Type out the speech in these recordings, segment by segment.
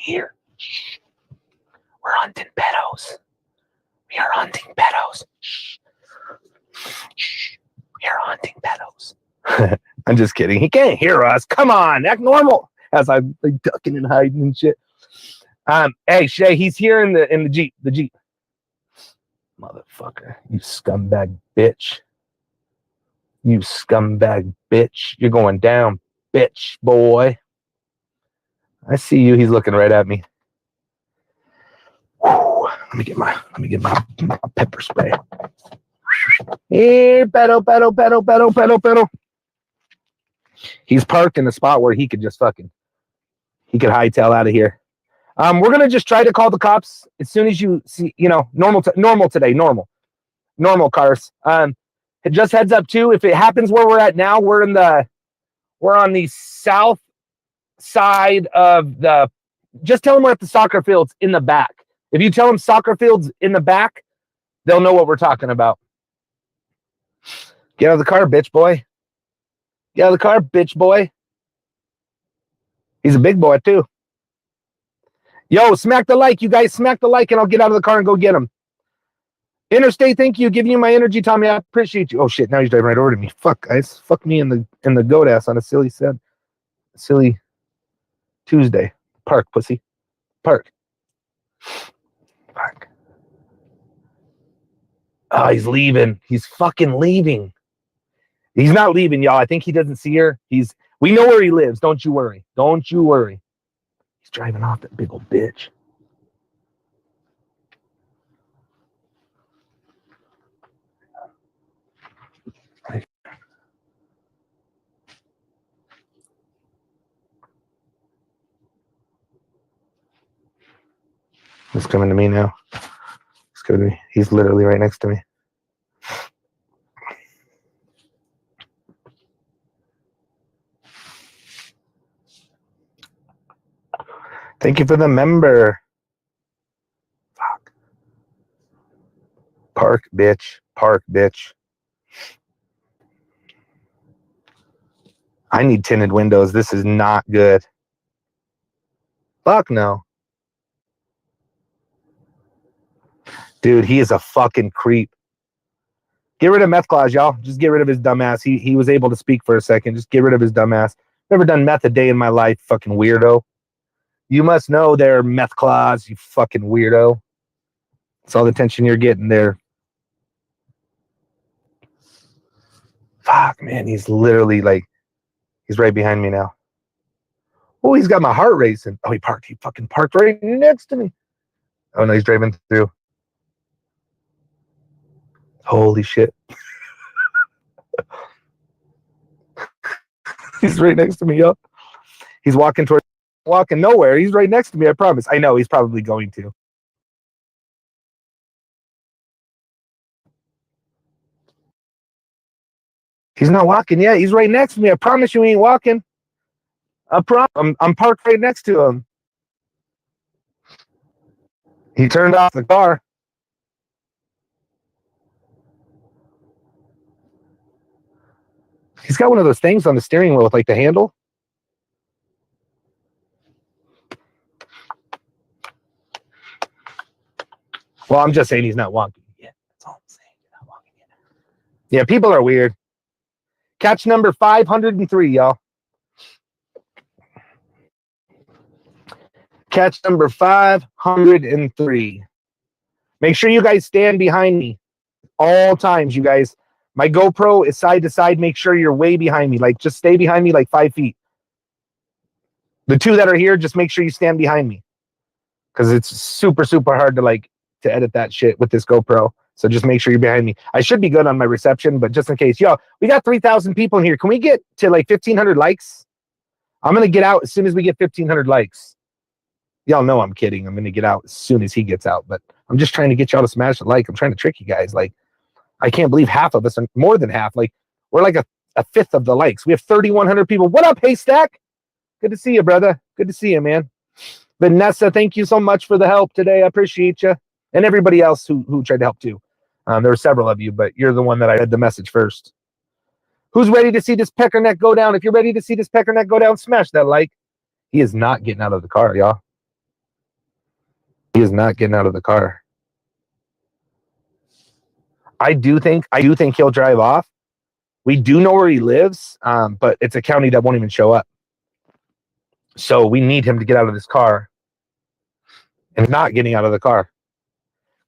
here. Shh. We're hunting pedos. We are hunting pedos. Shh. Shh. We are hunting pedos. I'm just kidding. He can't hear us. Come on, act normal. As I'm like ducking and hiding and shit. Hey Shay, he's here in the Jeep. The Jeep. Motherfucker, you scumbag bitch. You scumbag bitch. You're going down, bitch, boy. I see you. He's looking right at me. Whew. Let me get my pepper spray. Here, pedo. He's parked in a spot where he could just he could hightail out of here. We're gonna just try to call the cops as soon as you see, normal today, normal cars. It just heads up too. If it happens where we're at now, we're on the south side of just tell them we're at the soccer fields in the back. If you tell them soccer fields in the back, they'll know what we're talking about. Get out of the car, bitch boy. Get out of the car, bitch boy. He's a big boy too. Yo, smack the like, you guys. Smack the like, and I'll get out of the car and go get him. Interstate, thank you. Giving you my energy, Tommy. I appreciate you. Oh shit! Now he's driving right over to me. Fuck, guys. Fuck me in the goat ass on a silly Tuesday. Park, pussy. Park. Fuck. Oh, he's leaving. He's fucking leaving. He's not leaving, y'all. I think he doesn't see her. We know where he lives. Don't you worry. Don't you worry. He's driving off, that big old bitch. He's coming to me now. It's gonna be. He's literally right next to me. Thank you for the member. Fuck. Park, bitch. Park, bitch. I need tinted windows. This is not good. Fuck no. Dude, he is a fucking creep. Get rid of meth clause, y'all. Just get rid of his dumb ass. He was able to speak for a second. Just get rid of his dumb ass. Never done meth a day in my life, fucking weirdo. You must know they're meth clause, you fucking weirdo. That's all the attention you're getting there. Fuck, man. He's literally he's right behind me now. Oh, he's got my heart racing. Oh, he parked. He fucking parked right next to me. Oh, no, he's driving through. Holy shit. He's right next to me, yo. He's walking nowhere. He's right next to me, I promise. I know, he's probably going to. He's not walking yet. He's right next to me. I promise you he ain't walking. I'm parked right next to him. He turned off the car. He's got one of those things on the steering wheel with the handle. Well, I'm just saying he's not walking yet. That's all I'm saying. He's not walking yet. Yeah, people are weird. Catch number 503, y'all. Catch number 503. Make sure you guys stand behind me all times, you guys. My GoPro is side to side. Make sure you're way behind me. Just stay behind me 5 feet. The two that are here, just make sure you stand behind me. Because it's super, super hard to edit that shit with this GoPro. So just make sure you're behind me. I should be good on my reception, but just in case. Yo, we got 3,000 people in here. Can we get to 1,500 likes? I'm going to get out as soon as we get 1,500 likes. Y'all know I'm kidding. I'm going to get out as soon as he gets out. But I'm just trying to get y'all to smash the like. I'm trying to trick you guys. I can't believe half of us, and more than half, we're a fifth of the likes. We have 3,100 people. What up, Haystack? Good to see you, brother. Good to see you, man. Vanessa, thank you so much for the help today. I appreciate you. And everybody else who tried to help too. There were several of you, but you're the one that I read the message first. Who's ready to see this peckerneck go down? If you're ready to see this peckerneck go down, smash that like. He is not getting out of the car, y'all. He is not getting out of the car. I do think he'll drive off. We do know where he lives, but it's a county that won't even show up. So we need him to get out of this car and not getting out of the car.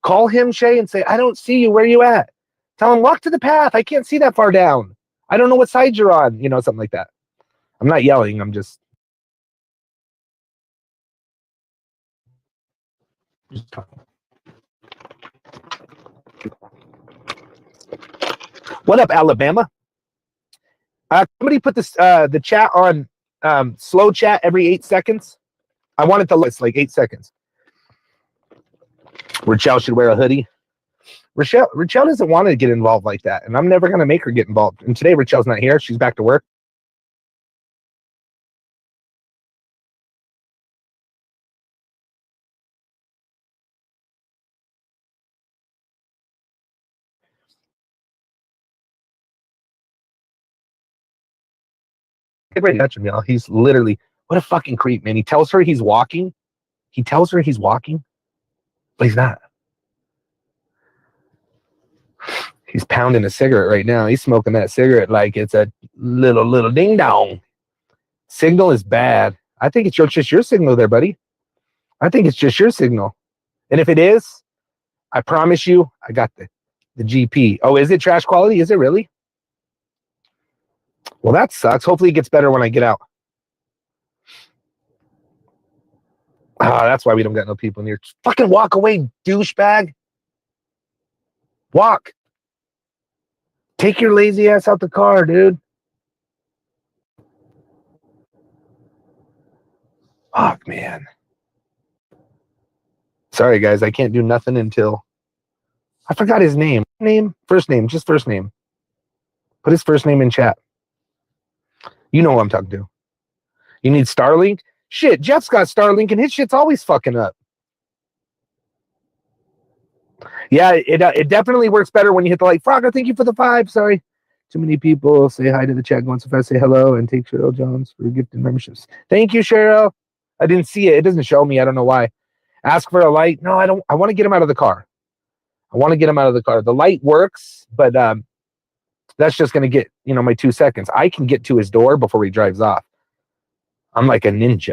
Call him, Shay, and say, I don't see you. Where are you at? Tell him, walk to the path. I can't see that far down. I don't know what side you're on. You know, something like that. I'm not yelling. I'm just talking. What up, Alabama? Somebody put this the chat on slow chat every 8 seconds. I want it to list like 8 seconds. Rochelle should wear a hoodie. Rochelle doesn't want to get involved like that, and I'm never going to make her get involved. And today Rochelle's not here. She's back to work. Get ready to touch him, y'all. He's literally, what a fucking creep, man. He tells her he's walking. But he's not. He's pounding a cigarette right now. He's smoking that cigarette like it's a little ding dong. Signal is bad. I think it's just your signal there, buddy. I think it's just your signal. And if it is, I promise you, I got the GP. Oh, is it trash quality? Is it really? Well, that sucks. Hopefully it gets better when I get out. That's why we don't got no people in here. Just fucking walk away, douchebag. Walk. Take your lazy ass out the car, dude. Fuck, man. Sorry, guys. I can't do nothing until... I forgot his name. First name. Just first name. Put his first name in chat. You know who I'm talking to. You need Starlink? Shit, Jeff's got Starlink and his shit's always fucking up. Yeah, it definitely works better when you hit the like. Frogger, thank you for the 5. Sorry. Too many people say hi to the chat going so fast. Say hello and take Cheryl Jones for gifted memberships. Thank you, Cheryl. I didn't see it. It doesn't show me. I don't know why. Ask for a light. No, I don't. I want to get him out of the car. The light works, but that's just going to get, my 2 seconds. I can get to his door before he drives off. I'm like a ninja.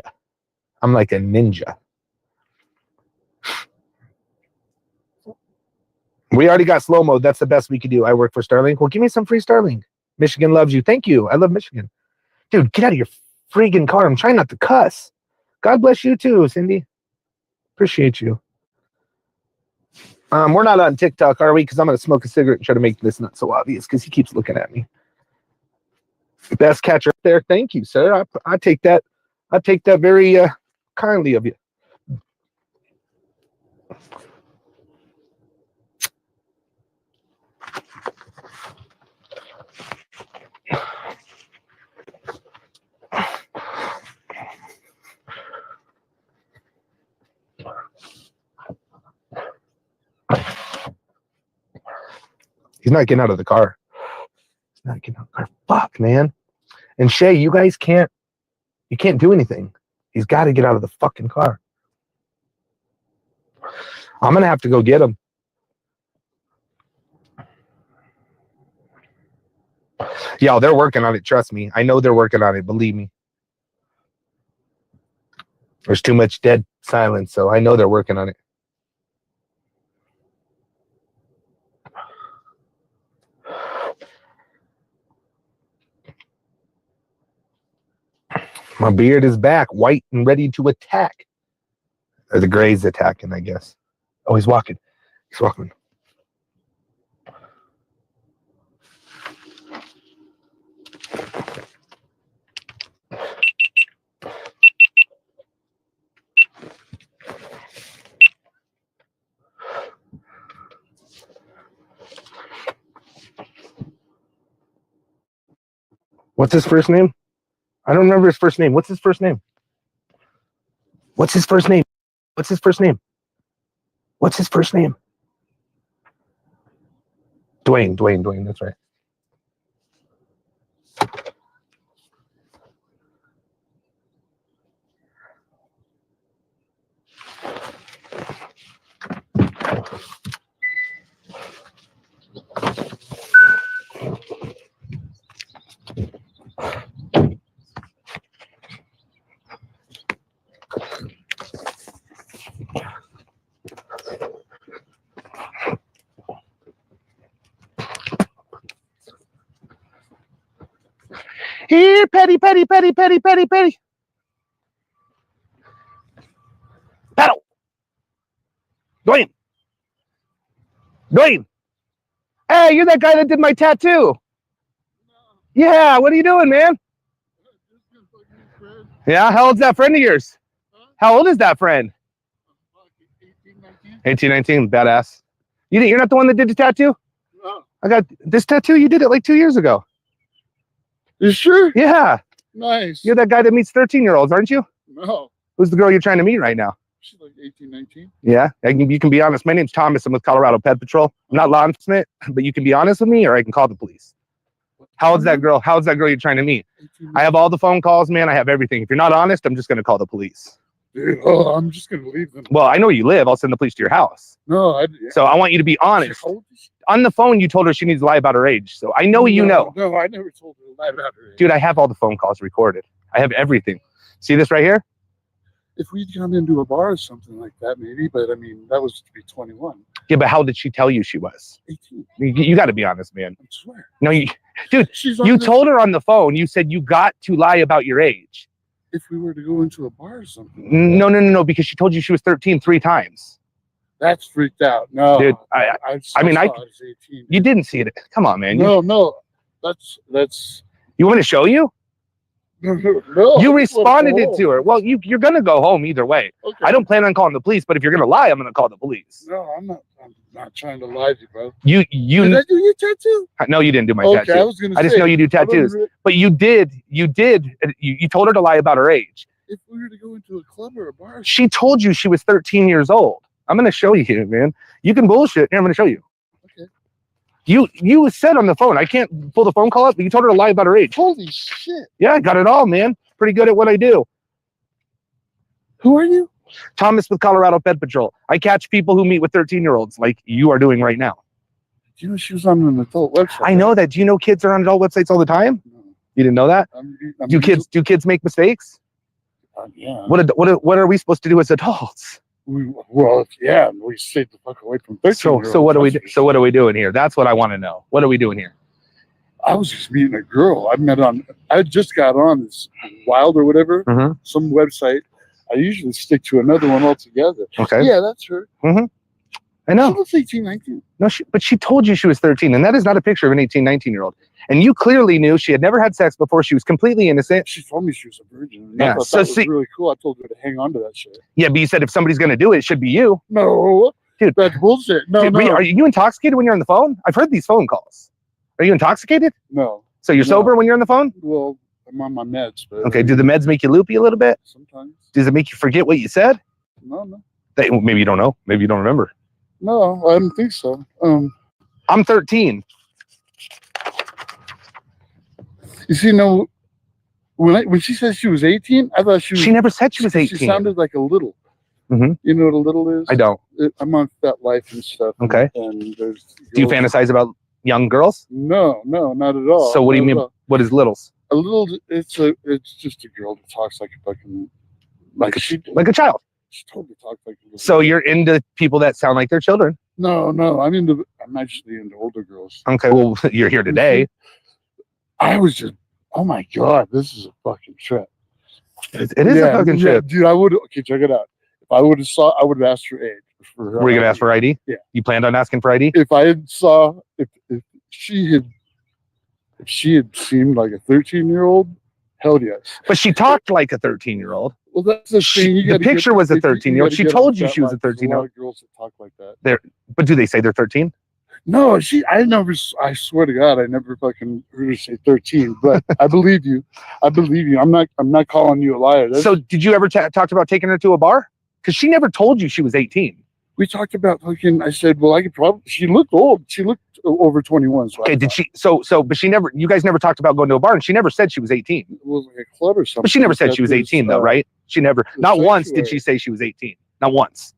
We already got slow mode. That's the best we could do. I work for Starlink. Well, give me some free Starlink. Michigan loves you. Thank you. I love Michigan. Dude, get out of your friggin' car. I'm trying not to cuss. God bless you too, Cindy. Appreciate you. We're not on TikTok, are we? Because I'm going to smoke a cigarette and try to make this not so obvious because he keeps looking at me. Best catcher up there. Thank you, sir. I take that. I take that very kindly of you. He's not getting out of the car. Fuck, man. And Shay, you guys can't do anything. He's got to get out of the fucking car. I'm going to have to go get him. Y'all, they're working on it. Trust me. I know they're working on it. Believe me. There's too much dead silence, so I know they're working on it. My beard is back, white and ready to attack. Or the gray's attacking, I guess. Oh, he's walking. What's his first name? I don't remember his first name. What's his first name? Dwayne, that's right. Here, petty, petty, petty, petty, petty, petty. Paddle. Dwayne. Dwayne. Hey, you're that guy that did my tattoo. No. Yeah, what are you doing, man? Yeah, how old's that friend of yours? Huh? How old is that friend? 18, 19, badass. You're not the one that did the tattoo? No. I got this tattoo, you did it like 2 years ago. You sure? Yeah. Nice. You're that guy that meets 13-year-olds, aren't you? No. Who's the girl you're trying to meet right now? She's like 18, 19. Yeah, you can be honest. My name's Thomas. I'm with Colorado Pet Patrol. I'm not law enforcement, but you can be honest with me or I can call the police. How old's that girl? How old's that girl you're trying to meet? 18. I have all the phone calls, man. I have everything. If you're not honest, I'm just going to call the police. Dude, oh, I'm just going to leave them. Well, I know where you live. I'll send the police to your house. No, So I want you to be honest. On the phone, you told her she needs to lie about her age. So I know you know. No, I never told her to lie about her age. Dude, I have all the phone calls recorded. I have everything. See this right here? If we'd come into a bar or something like that, maybe. But I mean, that was to be 21. Yeah, but how did she tell you she was? 18. You got to be honest, man. I swear. No, dude, you told her on the phone. You said you got to lie about your age. If we were to go into a bar or something. No, because she told you she was 13 3 times. That's freaked out. No, dude. I mean, I was 18. You didn't see it. Come on, man. No. That's. You want to show you? No. You responded it to her. Well, you're gonna go home either way. Okay. I don't plan on calling the police, but if you're gonna lie, I'm gonna call the police. No, I'm not trying to lie to you, bro. Did I do your tattoo? No, you didn't do my tattoo. I just know you do tattoos. But you did. You told her to lie about her age. If we were to go into a club or a bar, she told you she was 13 years old. I'm gonna show you, man. You can bullshit. Here, I'm gonna show you. Okay. You said on the phone, I can't pull the phone call up, but you told her to lie about her age. Holy shit. Yeah, I got it all, man. Pretty good at what I do. Who are you? Thomas with Colorado Pet Patrol. I catch people who meet with 13-year-olds like you are doing right now. Do you know she was on an adult website? I know that. Do you know kids are on adult websites all the time? No. You didn't know that? Do kids make mistakes? Yeah. What are we supposed to do as adults? We stay the fuck away from 13-year-olds. So what are we doing here? That's what I want to know. What are we doing here? I was just meeting a girl I just got on this Wild or whatever, some website. I usually stick to another one altogether. Okay. Yeah, that's her. I know. She was 18, 19. No, but she told you she was 13, and that is not a picture of an 18, 19-year-old. And you clearly knew she had never had sex before. She was completely innocent. She told me she was a virgin. Yeah. That was really cool. I told her to hang on to that shit. Yeah, but you said if somebody's going to do it, it should be you. No. Dude. That's bullshit. No. Are you intoxicated when you're on the phone? I've heard these phone calls. Are you intoxicated? No. So you're sober when you're on the phone? Well, I'm on my meds. But okay, do the meds make you loopy a little bit? Sometimes. Does it make you forget what you said? No. Maybe you don't know. Maybe you don't remember. No, I don't think so. I'm 13. You see, no, when she said she was 18, I thought she never said she was 18. She sounded like a little. You know what a little is? I don't. I'm on Fat Life and stuff. Okay. And there's. Do you fantasize about young girls? No, not at all. So what do you mean? What is littles? A little. It's just a girl that talks like a fucking like a child. She totally talks like a little. So you're into people that sound like their children? No. I'm actually into older girls. Okay, well you're here today. I was just. Oh my god, this is a fucking trip. It is a fucking trip, dude. Okay, check it out. If I would have asked her age. Were you gonna ask for ID? Yeah. You planned on asking for ID? If if she had seemed like a 13-year-old, hell yes. But she talked like a 13-year-old. Well, that's the thing. The picture was a 13-year-old. She told you she was a 13-year-old. A lot of girls that talk like that. But do they say they're 13? No, I swear to God, I never fucking heard her say 13. But I believe you. I'm not calling you a liar. So did you ever talk about taking her to a bar? Because she never told you she was 18. We talked about fucking. I said, well, I could probably. She looked old. She looked over 21. So okay, did she? But she never. You guys never talked about going to a bar, and she never said she was 18. It was like a club or something. But she never said she was 18, though, right? She never. Not once did she say she was 18. Not once.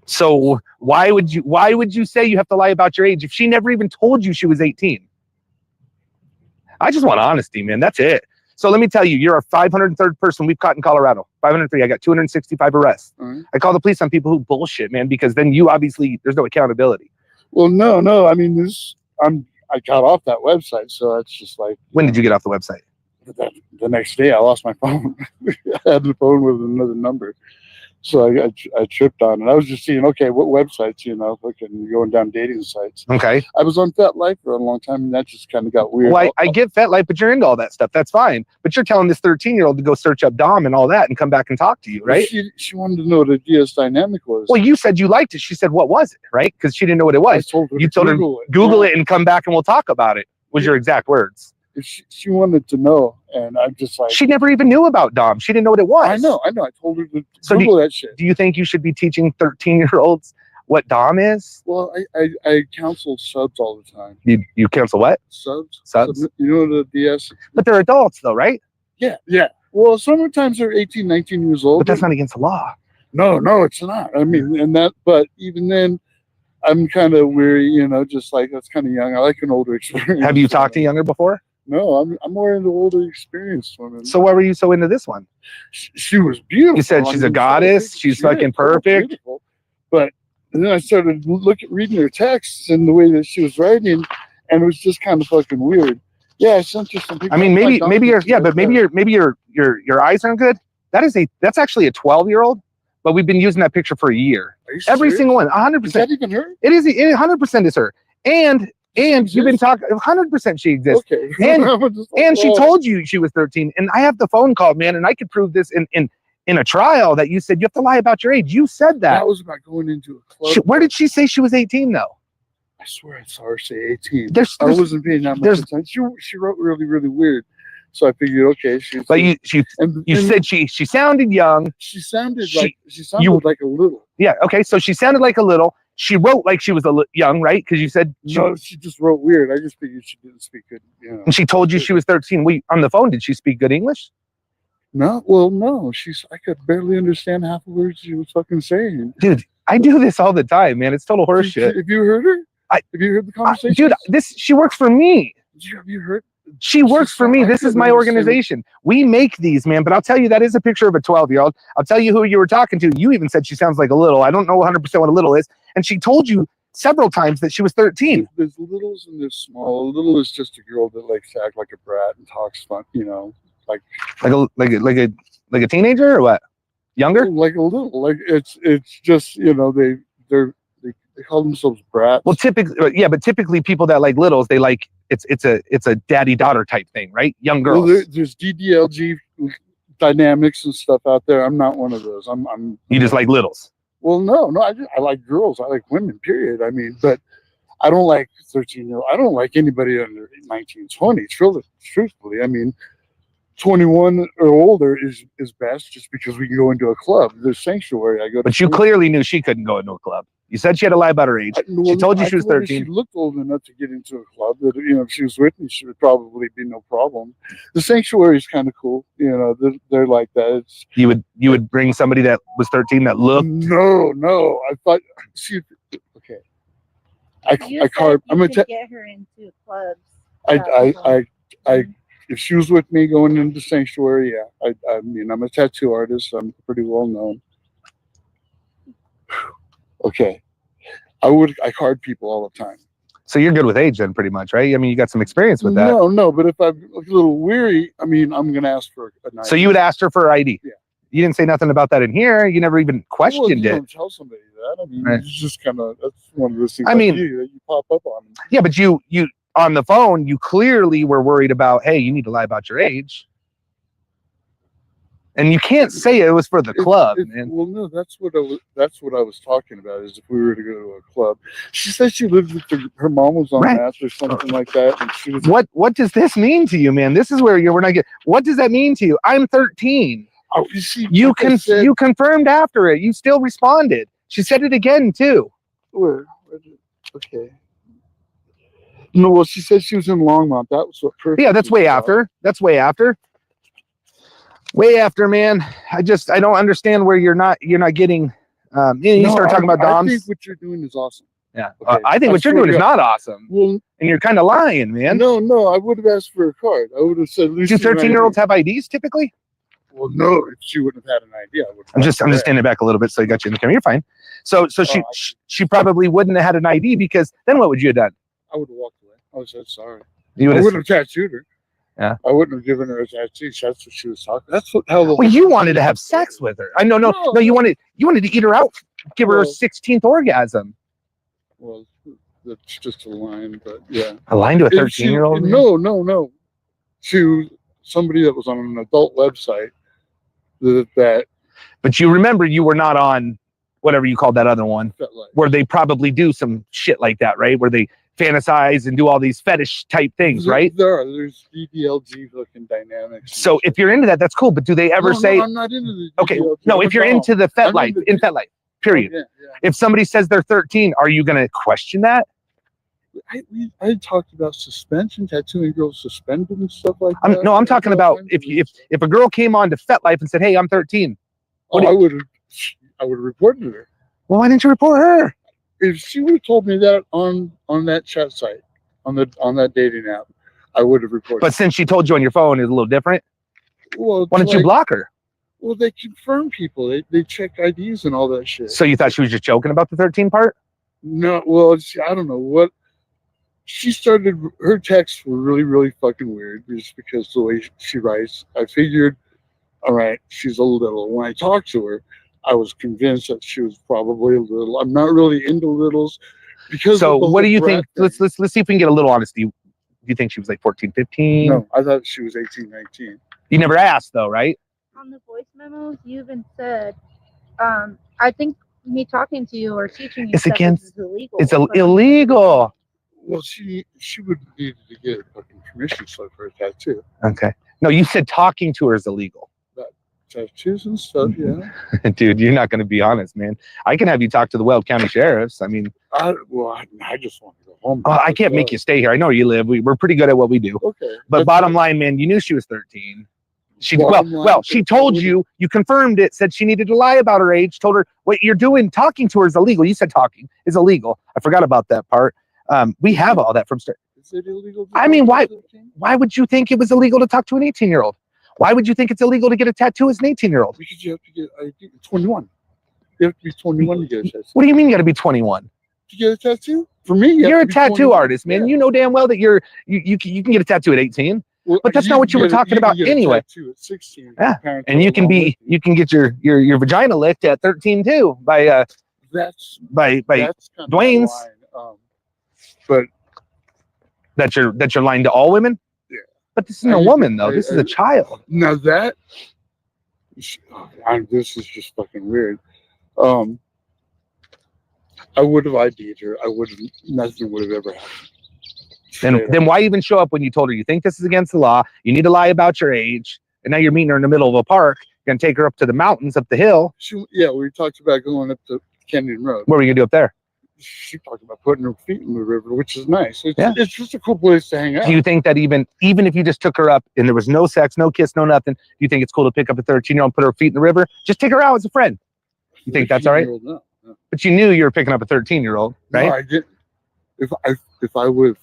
So why would you say you have to lie about your age if she never even told you she was 18? I just want honesty, man. That's it. So let me tell you, you're a 503rd person we've caught in Colorado. 503. I got 265 arrests. I call the police on people who bullshit, man, because then you obviously there's no accountability. Well, no. I mean, I got off that website, so it's just like. When did you get off the website? The next day, I lost my phone. I had the phone with another number. So I tripped on it. I was just seeing, okay, what websites, fucking going down dating sites. Okay. I was on Fat Life for a long time, and that just kind of got weird. Well, I get FetLife, but you're into all that stuff. That's fine. But you're telling this 13-year-old to go search up Dom and all that and come back and talk to you, right? She wanted to know what a DS dynamic was. Well, you said you liked it. She said, what was it, right? Because she didn't know what it was. I told her you told Google her, Google it and come back and we'll talk about it, was your exact words. She wanted to know, and I'm just like... She never even knew about Dom. She didn't know what it was. I know. I told her to Google that shit. Do you think you should be teaching 13-year-olds what Dom is? Well, I counsel subs all the time. You counsel what? Subs. Subs? You know the DS? But they're adults, though, right? Yeah. Well, sometimes they're 18, 19 years old. But that's not against the law. No, it's not. I mean, but even then, I'm kind of weary, just like, that's kind of young. I like an older experience. Have you talked to younger before? No, I'm more into older experienced women. So why were you so into this one? She was beautiful. You said she's a goddess. She's fucking perfect. Beautiful. But then I started reading her texts and the way that she was writing, and it was just kind of fucking weird. Yeah, I sent you some people. I mean, maybe your eyes aren't good. That's actually a 12-year-old, but we've been using that picture for a year. Every single one, 100%. Is that even her? It 100% is her. And you've been talking 100% she exists. Okay. And she told you she was 13. And I have the phone call, man, and I could prove this in a trial that you said you have to lie about your age. You said that. That was about going into a club. Where did she say she was 18 though? I swear I saw her say 18. I wasn't paying that much attention. She wrote really, really weird. So I figured, okay, she's. But you said she sounded young. She sounded like a little. Yeah. Okay. So she sounded like a little. She wrote like she was young, right? Because you said she just wrote weird. I just figured she didn't speak good. And she told you she was 13. On the phone, did she speak good English? No. Well, no. I could barely understand half the words she was fucking saying. Dude, I do this all the time, man. It's total horseshit. Have you heard her? Have you heard the conversation? Dude, she works for me. Have you heard? She works for me. This is my organization. We make these, man. But I'll tell you, that is a picture of a 12-year-old. I'll tell you who you were talking to. You even said she sounds like a little. I don't know 100% what a little is. And she told you several times that she was 13. There's littles and there's small. A little is just a girl that likes to act like a brat and talks fun, like a teenager or what? Younger? Like a little. Like it's just they call themselves brats. Well, typically people that like littles, they like it's a daddy-daughter type thing, right? Young girls. Well, there's DDLG dynamics and stuff out there. I'm not one of those. You just like littles. Well, no, I like girls. I like women, period. I mean, but I don't like 13-year-old. I don't like anybody under 19, 20, truthfully. I mean, 21 or older is best just because we can go into a club. There's sanctuary. But you clearly knew she couldn't go into a club. You said she had to lie about her age. She told you she was 13. She looked old enough to get into a club. That if she was with me, she would probably be no problem. The sanctuary is kind of cool. They're like that. You would bring somebody that was 13 that looked. No. I thought okay. I carved. I'm gonna get her into clubs. I if she was with me going into sanctuary, yeah. I mean, I'm a tattoo artist. So I'm pretty well known. Okay. I card people all the time. So you're good with age then, pretty much, right? I mean, you got some experience with that. No, but if I'm a little weary, I mean, I'm going to ask for an ID. So you would ask her for her ID? Yeah. You didn't say nothing about that in here. You never even questioned you it. Don't tell somebody that. I mean, right. It's just kind of, that's one of those things that you pop up on. Yeah, but you on the phone, you clearly were worried about, hey, you need to lie about your age. And you can't say it was for the club, man. Well, no, that's what I was talking about. Is if we were to go to a club, she said she lived with her mom was on meth or something like that, and she was. What does this mean to you, man? This is where we're not getting. What does that mean to you? I'm 13. Oh, you see, you confirmed after it. You still responded. She said it again too. Where? Okay. No, well, she said she was in Longmont. That was what. Yeah, that's way after. That's way after. Way after, man. I don't understand where you're not getting. You start talking about DOMs. I think what you're doing is awesome. Yeah, okay. I think what you're doing is not awesome. Well, and you're kind of lying, man. No, I would have asked for a card. I would have said. Do 13-year-olds have IDs typically? Well, no. If she wouldn't have had an ID, I would. I'm just standing back a little bit, so I got you in the camera. You're fine. So she probably wouldn't have had an ID because then what would you have done? I would have walked away. I said sorry. You I would wouldn't have tattooed her. Yeah. I wouldn't have given her a tattoo. That's what she was talking. That's what how the Well, you wanted to have sex with her. I know, no, you wanted to eat her out, give her a 16th orgasm. Well, that's just a line, but yeah. A line to a 13-year-old? No. To somebody that was on an adult website that. But you remember you were not on whatever you called that other one, where they probably do some shit like that, right? Where they fantasize and do all these fetish type things, right? There's DDLG fucking dynamics. So if you're into that, that's cool. But do they ever say? No, I'm not into the okay, DDLG. no. If you're into the FetLife, in FetLife, period. Yeah. If somebody says they're 13, are you going to question that? I talked about suspension, tattooing girls suspended and stuff like that. No, I'm talking about if a girl came on to FetLife and said, "Hey, I'm 13," I would have reported her. Well, why didn't you report her? If she would have told me that on that chat site, on that dating app, I would have reported. But since she told you on your phone, it's a little different. Well, why didn't you block her? Well, they confirm people. They check IDs and all that shit. So you thought she was just joking about the 13 part? No. Well, I don't know what. She started. Her texts were really, really fucking weird, just because the way she writes. I figured, all right, she's a little. When I talked to her, I was convinced that she was probably a little. I'm not really into littles because. So what do you think? Let's see if we can get a little honesty. Do you think she was like 14, 15? No, I thought she was 18, 19. You never asked though, right? On the voice memos, you even said, I think me talking to you or teaching you it's against is illegal. It's illegal. Well, she would need to get a fucking permission slip for a tattoo. Okay. No, you said talking to her is illegal. Tattoos and stuff, yeah. Dude, you're not going to be honest, man. I can have you talk to the Weld County sheriffs. I mean, I just want to go home. I can't make you stay here. I know where you live. We're pretty good at what we do. Okay. But bottom line, man, you knew she was 13. She she told you. You confirmed it. Said she needed to lie about her age. Told her what you're doing. Talking to her is illegal. You said talking is illegal. I forgot about that part. We have all that from start. Is it illegal? I mean, why would you think it was illegal to talk to an 18-year-old? Why would you think it's illegal to get a tattoo as an 18-year-old? Because you have to get ID. 21. You have to be 21 to get a tattoo. What do you mean you got to be 21? To get a tattoo? For me, you're a tattoo artist, man. Yeah. You know damn well that you can get a tattoo at 18. Well, but that's not what you were talking about anyway. A tattoo at 16. Yeah, and you can get your vagina licked at 13 too by Dwayne's. But that you're lying to all women. Yeah. But this isn't a woman though. This is a child. Now that this is just fucking weird. I would have ID'd her. Nothing would have ever happened. Then why even show up when you told her you think this is against the law? You need to lie about your age, and now you're meeting her in the middle of a park. You're gonna take her up to the mountains, up the hill. We talked about going up to Kenyon Road. What were you gonna do up there? She talked about putting her feet in the river, which is nice. It's just a cool place to hang out. Do you think that even if you just took her up and there was no sex, no kiss, no nothing, do you think it's cool to pick up a 13-year-old and put her feet in the river? Just take her out as a friend. You think that's all right? No. But you knew you were picking up a 13-year-old, right? No, I didn't. If I would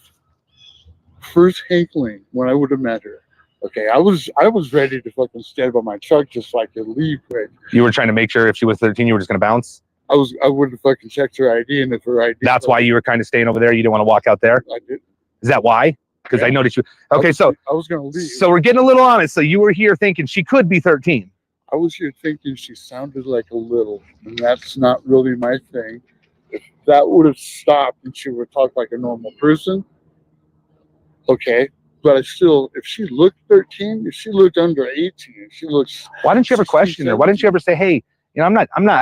first hankling when I would have met her, okay, I was ready to fucking stand by my truck just so I could leave quick. You were trying to make sure if she was 13, you were just gonna bounce. I would have fucking checked her ID, and if her ID. That's why you were kind of staying over there. You didn't want to walk out there. I did. Is that why? Because I noticed you. Okay, I was gonna leave. So we're getting a little honest. So you were here thinking she could be 13. I was here thinking she sounded like a little, and that's not really my thing. If that would have stopped and she would talk like a normal person, okay. But if she looked 13, if she looked under 18, if she looks. Why didn't you ever question her? Why didn't you ever say, hey, I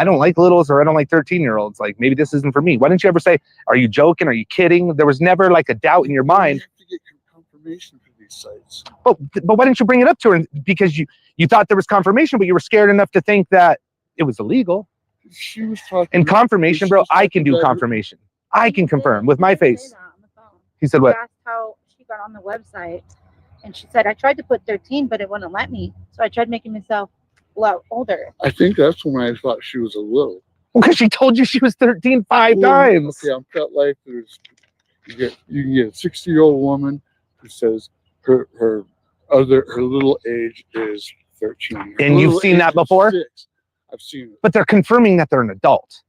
don't like littles, or I don't like 13-year-olds. Like, maybe this isn't for me. Why didn't you ever say, are you joking? Are you kidding? There was never like a doubt in your mind. You have to get confirmation for these sites. But why didn't you bring it up to her? Because you thought there was confirmation, but you were scared enough to think that it was illegal. She was talking. And confirmation, bro, I can do confirmation. I can confirm with my face. He said what? She asked how she got on the website, and she said, I tried to put 13, but it wouldn't let me. So I tried making myself a lot older. I think that's when I thought she was a little. Because she told you she was 13 five times. Okay, on FetLife, you can get a 60-year-old woman who says her little age is 13. And you've seen that before? 6. I've seen it. But they're confirming that they're an adult.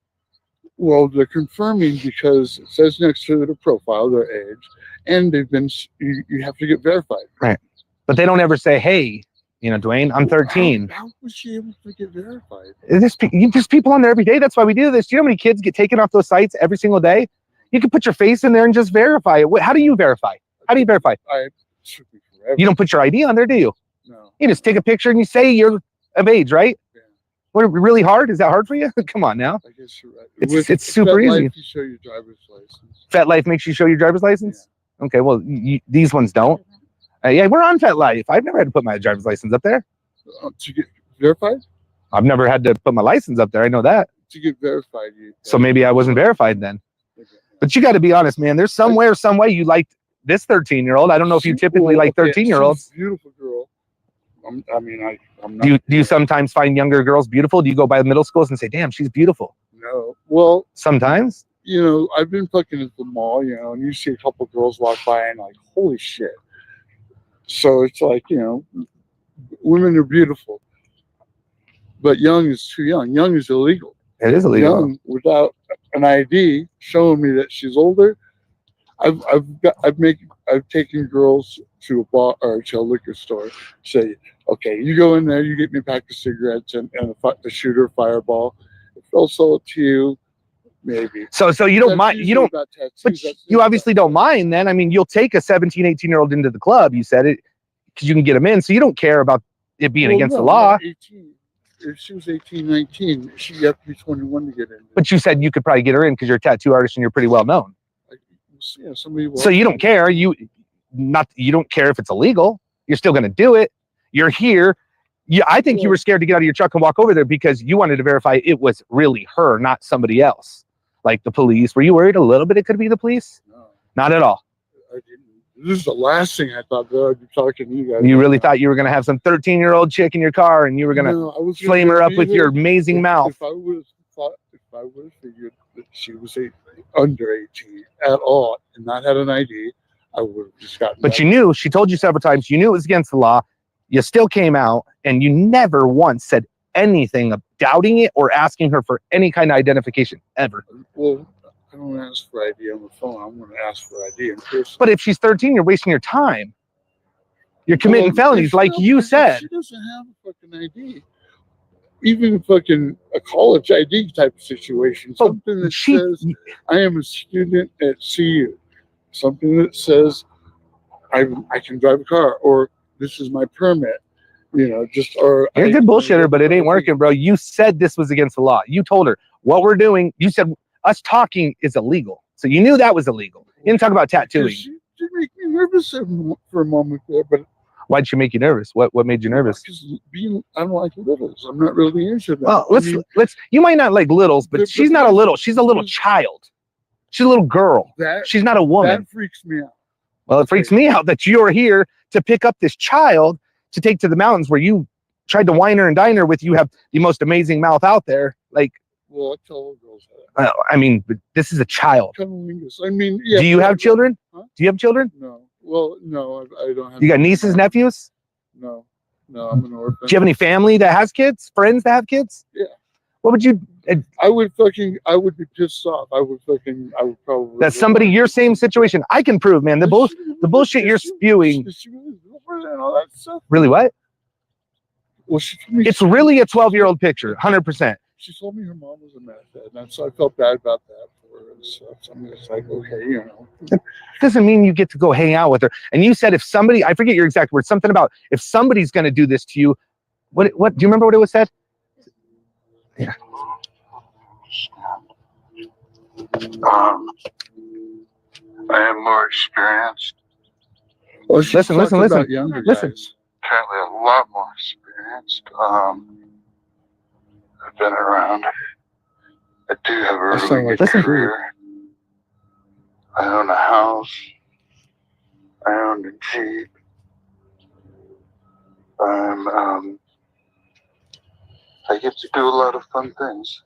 Well, they're confirming because it says next to their profile their age, and they've been. You have to get verified. Right. But they don't ever say, hey, you know, Dwayne, I'm 13. How was she able to get verified? There's people on there every day. That's why we do this. Do you know how many kids get taken off those sites every single day? You can put your face in there and just verify it. How do you verify? How do you verify? You don't put your ID on there, do you? No. You just take a picture and you say you're of age, right? Yeah. What, really hard? Is that hard for you? Come on now. I guess you're right. It's super easy. You show your driver's license. FetLife makes you show your driver's license? Yeah. Okay, well, these ones don't. Yeah, we're on FetLife. I've never had to put my driver's license up there. To get verified? I've never had to put my license up there. I know that. To get verified. So maybe I wasn't verified then. Okay. But you got to be honest, man. There's some way you liked this 13-year-old. I don't know if you typically like 13-year-olds. Beautiful girl. I'm not. Do you sometimes find younger girls beautiful? Do you go by the middle schools and say, damn, she's beautiful? No. Well, sometimes. You know, I've been fucking at the mall, you know, and you see a couple girls walk by and like, holy shit. So it's like, you know, women are beautiful, but young is too young. Young is illegal. It is illegal. Young without an ID showing me that she's older. I've taken girls to a bar or to a liquor store. Say, okay, you go in there, you get me a pack of cigarettes and a shooter fireball. If they'll sell it to you, maybe. So you don't mind, you don't, but you obviously don't mind then. I mean, you'll take a 17, 18-year-old into the club, you said it, because you can get them in. So you don't care about it being against the law. 18. If she was 18, 19, she'd have to be 21 to get in. But you said you could probably get her in because you're a tattoo artist and you're pretty well known. Yeah, somebody will. So you don't care. You don't care if it's illegal. You're still going to do it. You're here. I think you were scared to get out of your truck and walk over there because you wanted to verify it was really her, not somebody else. Like the police. Were you worried a little bit it could be the police? No. Not at all. I didn't. This is the last thing I thought that I'd be talking to you guys. You really thought you were going to have some 13-year-old chick in your car and you were going to flame her up with your amazing mouth. If I would have figured that she was under 18 at all and not had an ID, I would have just gotten. But you knew, she told you several times, you knew it was against the law. You still came out and you never once said anything of doubting it or asking her for any kind of identification ever. Well, I don't ask for ID on the phone. I'm going to ask for ID in person. But if she's 13, you're wasting your time. You're committing felonies, like you said. She doesn't have a fucking ID. Even fucking a college ID type of situation. Something that says I am a student at CU. Something that says I can drive a car, or this is my permit. You know, you're a good bullshitter, but it ain't working, bro. You said this was against the law. You told her what we're doing. You said us talking is illegal. So you knew that was illegal. You didn't talk about tattooing. She made me nervous for a moment there, but why'd she make you nervous? What made you nervous? Because I don't like littles. I'm not really into that. Well, let's. You might not like littles, but she's not a little. She's a little child. She's a little girl. She's not a woman. That freaks me out. Well, it freaks me out that you're here to pick up this child to take to the mountains where you tried to wine her and dine her with. You have the most amazing mouth out there. Like, well, I tell all girls that. I mean, but this is a child. I mean, yeah. Do you have children? Huh? Do you have children? No. Well, no, I don't have. You got nieces, nephews? No, I'm an orphan. Do you have any family that has kids? Friends that have kids? Yeah. What would you? I would be pissed off. I would probably. That's somebody your same situation. I can prove, man. The bullshit you're spewing. Really what? Well, it's really a 12-year-old picture, 100%. She told me her mom was a meth head, and so I felt bad about that for her and stuff. So I'm just like, okay, you know. It doesn't mean you get to go hang out with her. And you said if somebody, I forget your exact words, something about if somebody's going to do this to you. What? Do you remember what it was said? Yeah. I am more experienced. Well, listen. Apparently a lot more experienced. I've been around. I do have a really good career. I own a house. I own a Jeep. I get to do a lot of fun things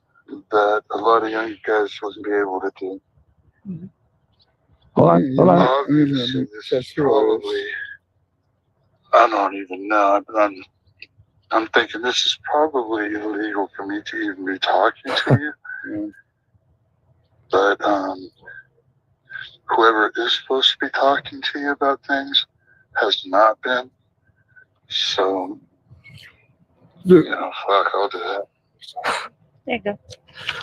that a lot of young guys wouldn't be able to do. Mm-hmm. Hold on. Obviously, this is probably, I don't even know, but I'm thinking this is probably illegal for me to even be talking to you. But whoever is supposed to be talking to you about things has not been. So, you know, fuck, I'll do that. There you go.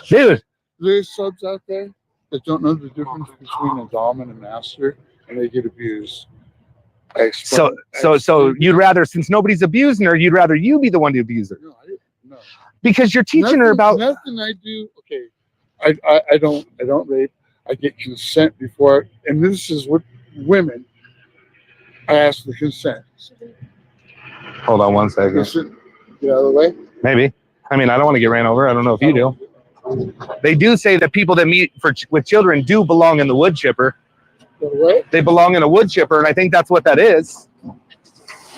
Dude, There's subs out there that don't know the difference between a dom and a master, and they get abused. so you'd rather, since nobody's abusing her, you'd rather you be the one to abuse her. No. Because you're teaching her about nothing I do. Okay, I don't rape. I get consent before, and this is what women. I ask for consent. Hold on one second. Listen, get out of the way. Maybe. I mean, I don't want to get ran over. I don't know if you do. They do say that people that meet with children do belong in the wood chipper. What? They belong in a wood chipper, and I think that's what that is.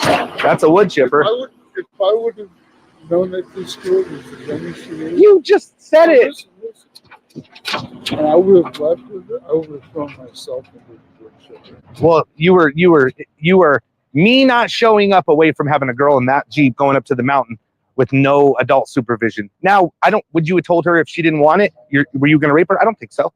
That's a wood chipper. If I would have known that this girl was the youngest she is, You just said it. listen. And I would have left with her. I would have thrown myself into the wood chipper. Well, you were me not showing up away from having a girl in that Jeep going up to the mountain with no adult supervision. Now, would you have told her if she didn't want it? Were you going to rape her? I don't think so.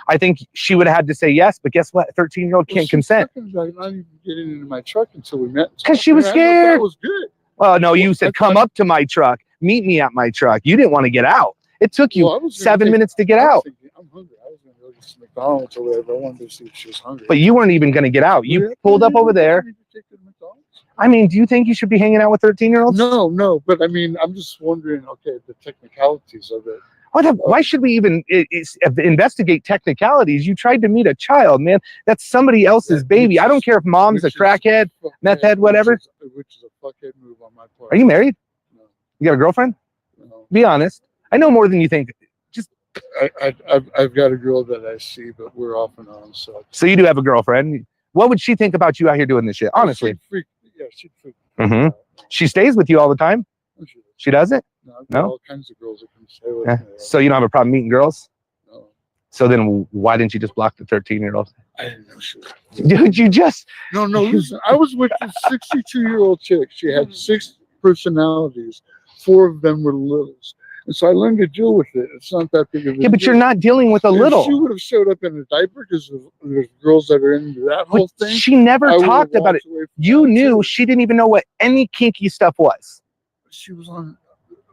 I think she would have had to say yes, but guess what? A 13-year-old can't consent. Not even getting into my truck until we met. Because she was scared. That was good. Well, no, you said, come up to my truck. Meet me at my truck. You didn't want to get out. It took you 7 minutes to get out. I'm hungry. I was going to go get some McDonald's or whatever. I wanted to see if she was hungry. But you weren't even going to get out. You pulled up over there. I mean, do you think you should be hanging out with 13-year-olds? No. But I mean, I'm just wondering, okay, the technicalities of it. Why should we even investigate technicalities? You tried to meet a child, man. That's somebody else's baby. I don't care if mom's a crackhead, meth head, whatever. Which is a fuckhead move on my part. Are you married? No. You got a girlfriend? No. Be honest. I know more than you think. Just I've got a girl that I see, but we're off and on. So you do have a girlfriend. What would she think about you out here doing this shit? Honestly. She'd freak. She stays with you all the time? She doesn't? No? All kinds of girls that come stay with me. So you don't have a problem meeting girls? No. So then why didn't you just block the 13-year-old? I didn't know she was. Dude, you just... No, listen. I was with a 62-year-old chick. She had 6 personalities. 4 of them were littles. And so I learned to deal with it. It's not that big of a deal. Yeah, but you're not dealing with a little. If she would have showed up in a diaper, because there's girls that are into that whole thing. She never talked about it. You knew she didn't even know what any kinky stuff was. She was on...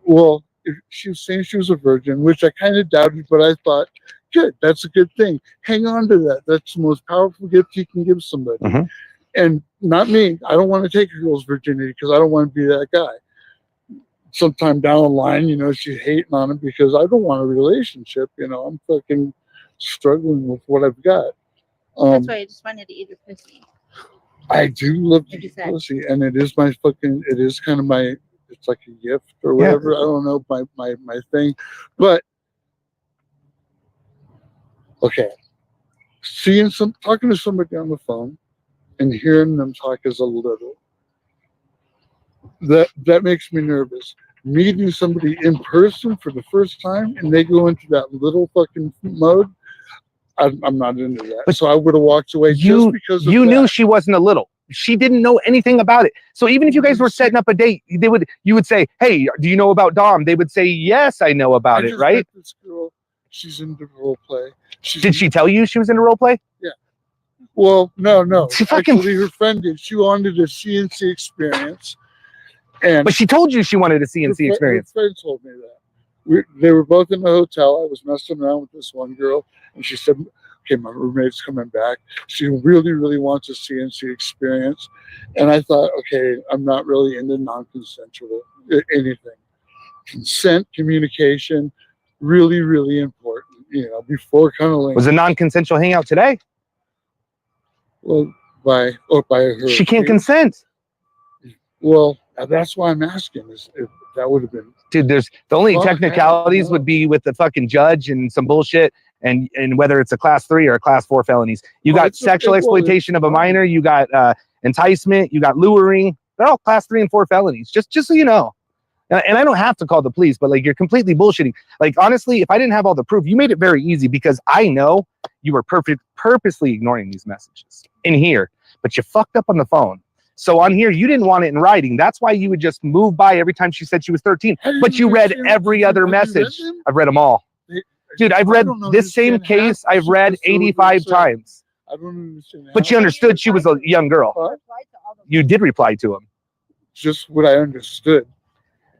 Well, she was saying she was a virgin, which I kind of doubted, but I thought, good, that's a good thing. Hang on to that. That's the most powerful gift you can give somebody. And not me. I don't want to take a girl's virginity because I don't want to be that guy. Sometime down the line, she's hating on him because I don't want a relationship. I'm fucking struggling with what I've got. That's why I just wanted to eat your pussy. I do love to eat pussy, and it is kind of my... It's like a gift or whatever. Yeah. I don't know, my thing. But okay. Talking to somebody on the phone and hearing them talk as a little. That makes me nervous. Meeting somebody in person for the first time and they go into that little fucking mode. I'm not into that. But so I would have walked away just because of you knew she wasn't a little. She didn't know anything about it. So even if you guys were setting up a date, you would say, "Hey, do you know about Dom?" They would say, "Yes, I know about it." Right? This girl, she's into role play. Did she tell you she was into role play? Yeah. Well, no. Actually, her friend did. She wanted a CNC experience, but she told you she wanted a CNC experience. Her friend told me that. They were both in the hotel. I was messing around with this one girl, and she said, "Okay, my roommate's coming back. She really, really wants a CNC experience." And I thought, okay, I'm not really into non-consensual anything. Consent, communication, really, really important. Before cuddling. Was a non-consensual hangout today? Well, by her. She can't consent. Well, that's why I'm asking. If that would have been. Dude, the only technicalities would be with the fucking judge and some bullshit. And whether it's a class 3 or a class 4 felonies, you got sexual exploitation of a minor, you got enticement, you got luring. They're all class 3 and 4 felonies. Just so you know. And I don't have to call the police, but like you're completely bullshitting. Like honestly, if I didn't have all the proof, you made it very easy because I know you were purposely ignoring these messages in here, but you fucked up on the phone. So on here, you didn't want it in writing. That's why you would just move by every time she said she was 13. But you read every other message. I've read them all. Dude, I've read this same case. I've read 85 times. I don't understand. But you understood she was a young girl. You did reply to him. Just what I understood.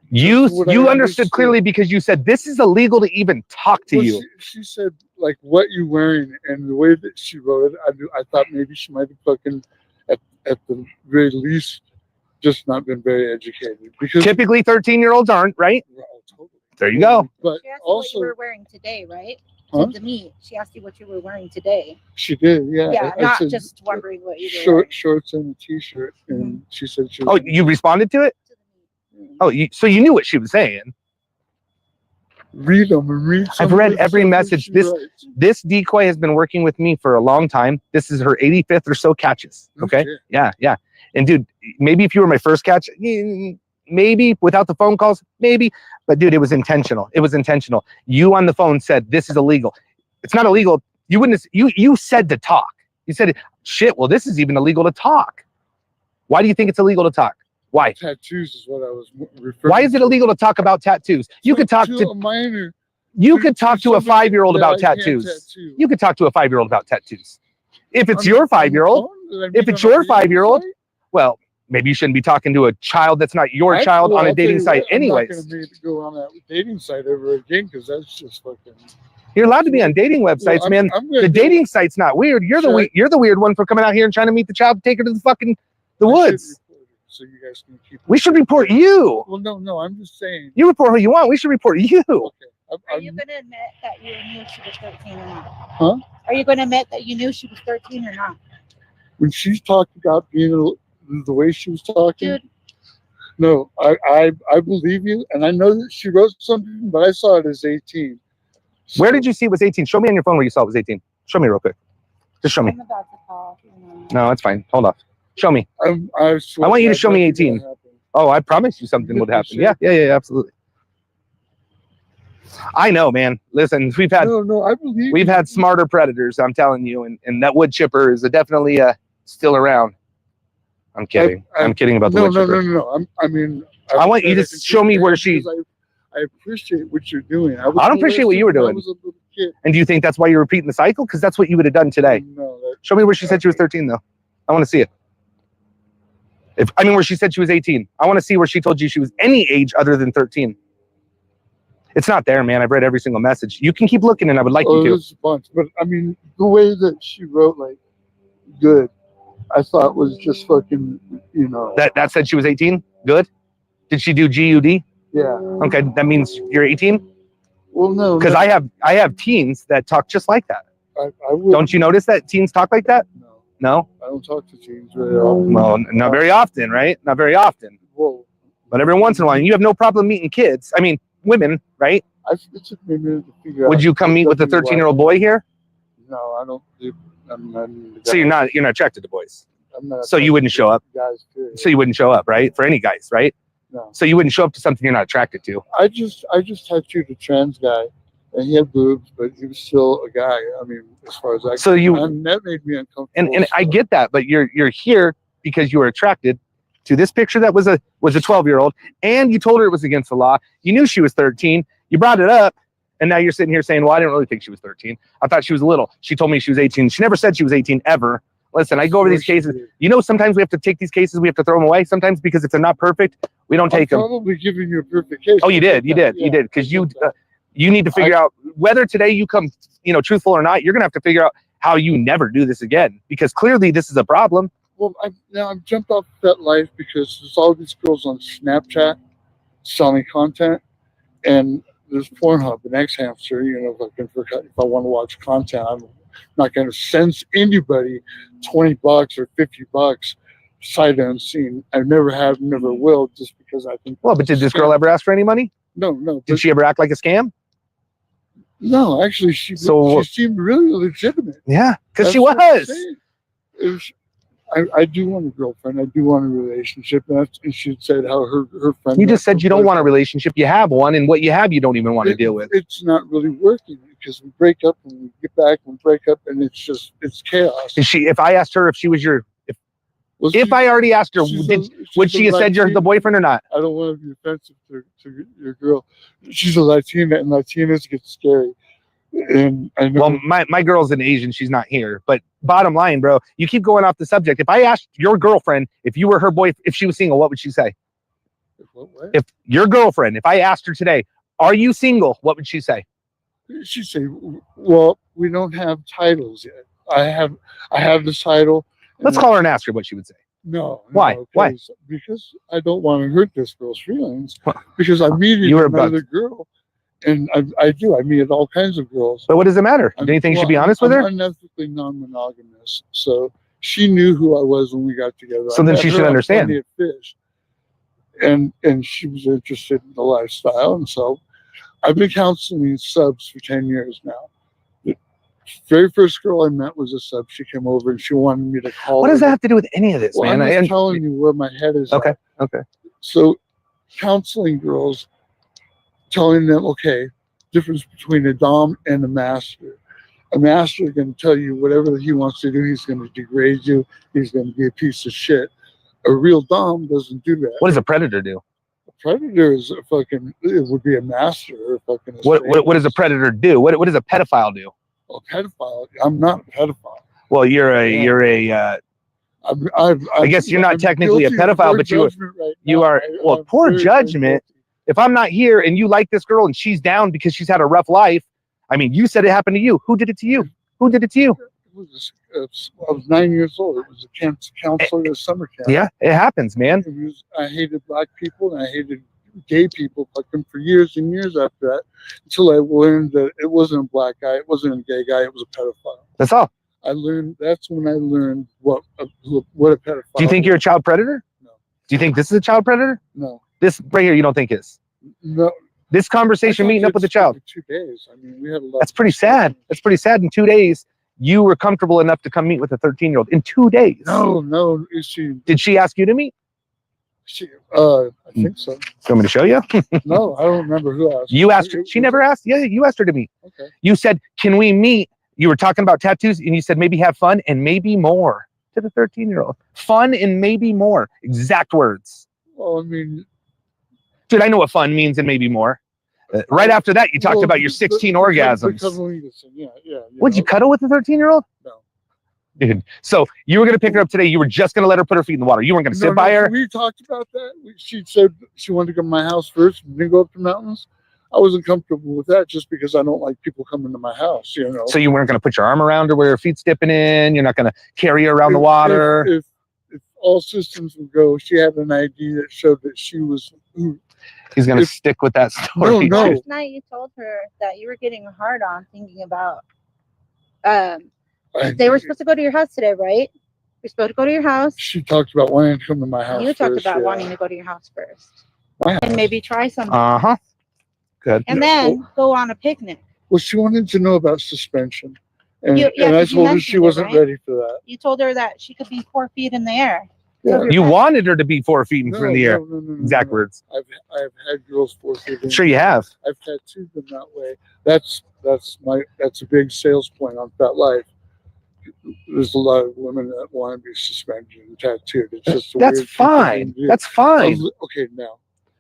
You understood clearly because you said this is illegal to even talk to you. She said like what you wearing and the way that she wrote it. I thought maybe she might have fucking at the very least just not been very educated because typically 13-year-olds aren't, right? Well, totally. There you go. But she asked also, you what you were wearing today, right? Huh? To the meet, she asked you what you were wearing today. She did, yeah. Yeah, I not said, just wondering what you were wearing. Shorts and a t-shirt, and she said she. Oh, you responded to it? Oh, so you knew what she was saying. Read them and read. I've read every message. This decoy has been working with me for a long time. This is her 85th or so catches. Okay. Yeah. And dude, maybe if you were my first catch, maybe without the phone calls, maybe. But dude, it was intentional. It was intentional. You on the phone said this is illegal. It's not illegal. You wouldn't. You said to talk. You said, shit. Well, this is even illegal to talk. Why do you think it's illegal to talk? Why? Tattoos is what I was referring. Why is it illegal to talk about tattoos? You could talk to a minor. You could talk to a 5-year-old about tattoos. You could talk to a 5-year-old about tattoos. If it's your 5-year-old, if it's your 5-year-old, well, maybe you shouldn't be talking to a child that's not your child on a dating site anyways. I'm not going to go on that dating site ever again because that's just fucking. You're allowed to be on dating websites, man. The dating site's not weird. You're the weird one for coming out here and trying to meet the child and take her to the woods. So you guys can keep. We should report you. Well, no, I'm just saying. You report who you want. We should report you. Okay. Are you going to admit that you knew she was 13 or not? Huh? Are you going to admit that you knew she was 13 or not? When she's talked about being the way she was talking, dude. No, I believe you, and I know that she wrote something, but I saw it as 18. So, where did you see it was 18? Show me on your phone where you saw it was 18. Show me real quick. Just show me. I'm about to call. No, it's fine. Hold off. Show me. I want you to show me 18. Oh, I promise you something would happen. Yeah, absolutely. I know, man. Listen, we've had I believe we've had smarter predators. I'm telling you, and that wood chipper is definitely still around. I'm kidding. I'm kidding about the wood chipper. No. I mean, I want you to show me where she. I appreciate what you're doing. I don't appreciate what you were doing. And do you think that's why you're repeating the cycle? Because that's what you would have done today. No. Show me where she said she was 13, though. I want to see it. Where she said she was 18. I want to see where she told you she was any age other than 13. It's not there, man. I've read every single message. You can keep looking, and I would like you to. There's a bunch, but I mean, the way that she wrote, like, good, I thought was just fucking, That said she was 18? Good? Did she do GUD? Yeah. Okay, that means you're 18? Well, no. Because I have teens that talk just like that. I would. Don't you notice that teens talk like that? No? I don't talk to teens very often. Well, not very often, right? Not very often. Whoa. But every once in a while, you have no problem meeting kids. Women, right? It took me a minute to figure out. Would you come meet with a 13-year-old boy here? No, I don't. I'm not. So you're not attracted to boys. I'm not. So you wouldn't show up. Guys, too. So you wouldn't show up, right? For any guys, right? No. So you wouldn't show up to something you're not attracted to. I just tattooed a trans guy, and he had boobs, but he was still a guy. As far as that made me uncomfortable. And I get that, but you're here because you were attracted to this picture that was a 12-year-old, and you told her it was against the law. You knew she was 13. You brought it up, and now you're sitting here saying, "Well, I didn't really think she was 13. I thought she was little. She told me she was 18. She never said she was 18 ever." Listen, I go over these cases. Sometimes we have to take these cases. We have to throw them away. Sometimes because if they're not perfect, we don't take them. Probably giving you a perfect case. Oh, you did. Because you need to figure out whether today you come, truthful or not. You're gonna have to figure out how you never do this again, because clearly this is a problem. Well, I've jumped off that life because there's all these girls on Snapchat selling content, and there's Pornhub and X Hamster. If I want to watch content, I'm not going to send anybody $20 or $50 sight unseen. I never have, never will, just because I think. Well, but did this girl ever ask for any money? No. Did she ever act like a scam? No, actually, she seemed really legitimate. Yeah, because she was. I do want a girlfriend. I do want a relationship. And she said how her friend. You just said you don't want a relationship. You have one, and what you have, you don't even want to deal with. It's not really working because we break up and we get back and break up, and it's chaos. Is she? If I asked her if she was your, if I already asked her, would she have said you're the boyfriend or not? I don't want to be offensive to your girl. She's a Latina, and Latinas get scary. And I know. Well, my girl's an Asian. She's not here. But bottom line, bro, you keep going off the subject. If I asked your girlfriend if you were her boy, if she was single, what would she say? What? If your girlfriend, if I asked her today, are you single? What would she say? She'd say, well, we don't have titles yet. I have the title. Let's call her and ask her what she would say. No. Why? Why? Because I don't want to hurt this girl's feelings. Because I meet another girl, and I meet all kinds of girls. But what does it matter? Do you think you should be honest with her? I'm unethically non-monogamous, so she knew who I was when we got together. So then she should understand. Plenty of fish, and she was interested in the lifestyle, and so I've been counseling subs for 10 years now. The very first girl I met was a sub. She came over and she wanted me to call her. What does that have to do with any of this, Well, man? I'm just telling you where my head is. Okay. At. Okay. So counseling girls, telling them, okay, difference between a dom and a master. A master is going to tell you whatever he wants to do. He's going to degrade you. He's going to be a piece of shit. A real dom doesn't do that. What does a predator do? A predator is a fucking, it would be a master or fucking. What does a predator do? What does a pedophile do? A pedophile. I'm not a pedophile. Well, I guess you're not technically a pedophile, but you are. Well, poor judgment. If I'm not here and you like this girl and she's down because she's had a rough life, I mean, you said it happened to you. Who did it to you? Who did it to you? I was 9 years old. It was a counselor at a summer camp. Yeah, it happens, man. I hated black people and I hated gay people fucking for years and years after that, until I learned that it wasn't a black guy, it wasn't a gay guy, it was a pedophile. That's all. That's when I learned what a pedophile. Do you think you're a child predator? No. Do you think this is a child predator? No. This right here, you don't think is? No. This conversation meeting up with the child. 2 days. I mean, we had a lot. That's pretty sad. That's pretty sad. In 2 days, you were comfortable enough to come meet with a 13-year-old in 2 days. No. Did she ask you to meet? I think so. You want me to show you? No, I don't remember who asked. You asked her. She never asked. Yeah, you asked her to meet. Okay. You said, "Can we meet?" You were talking about tattoos, and you said maybe have fun and maybe more to the 13-year-old. Fun and maybe more. Exact words. Well, I mean, dude, I know what fun means and maybe more. Right after that, you talked about your 16 orgasms. Would you cuddle with a 13-year-old? No. Dude, so you were going to pick her up today. You were just going to let her put her feet in the water. You weren't going to sit by her. We talked about that. She said she wanted to come to my house first and then go up the mountains. I wasn't comfortable with that just because I don't like people coming to my house, you know. So you weren't going to put your arm around her where her feet's dipping in. You're not going to carry her around the water. If all systems would go, she had an ID that showed that she was. He's going to stick with that story. No. Last night you told her that you were getting a hard on thinking about. They were supposed to go to your house today, right? You're supposed to go to your house. She talked about wanting to come to my house. You talked about wanting to go to your house first. My house. And maybe try something. Good. And then go on a picnic. Well, she wanted to know about suspension. And, Yeah, and I told her mentioned she wasn't right? ready for that. You told her that she could be 4 feet in the air. Yeah. You wanted her to be 4 feet in the air. No, exact words. I've had girls 4 feet in. Sure you have. I've tattooed them that way. That's a big sales point on Fat Life. There's a lot of women that want to be suspended and tattooed. It's just that's fine. That's fine. Okay, now.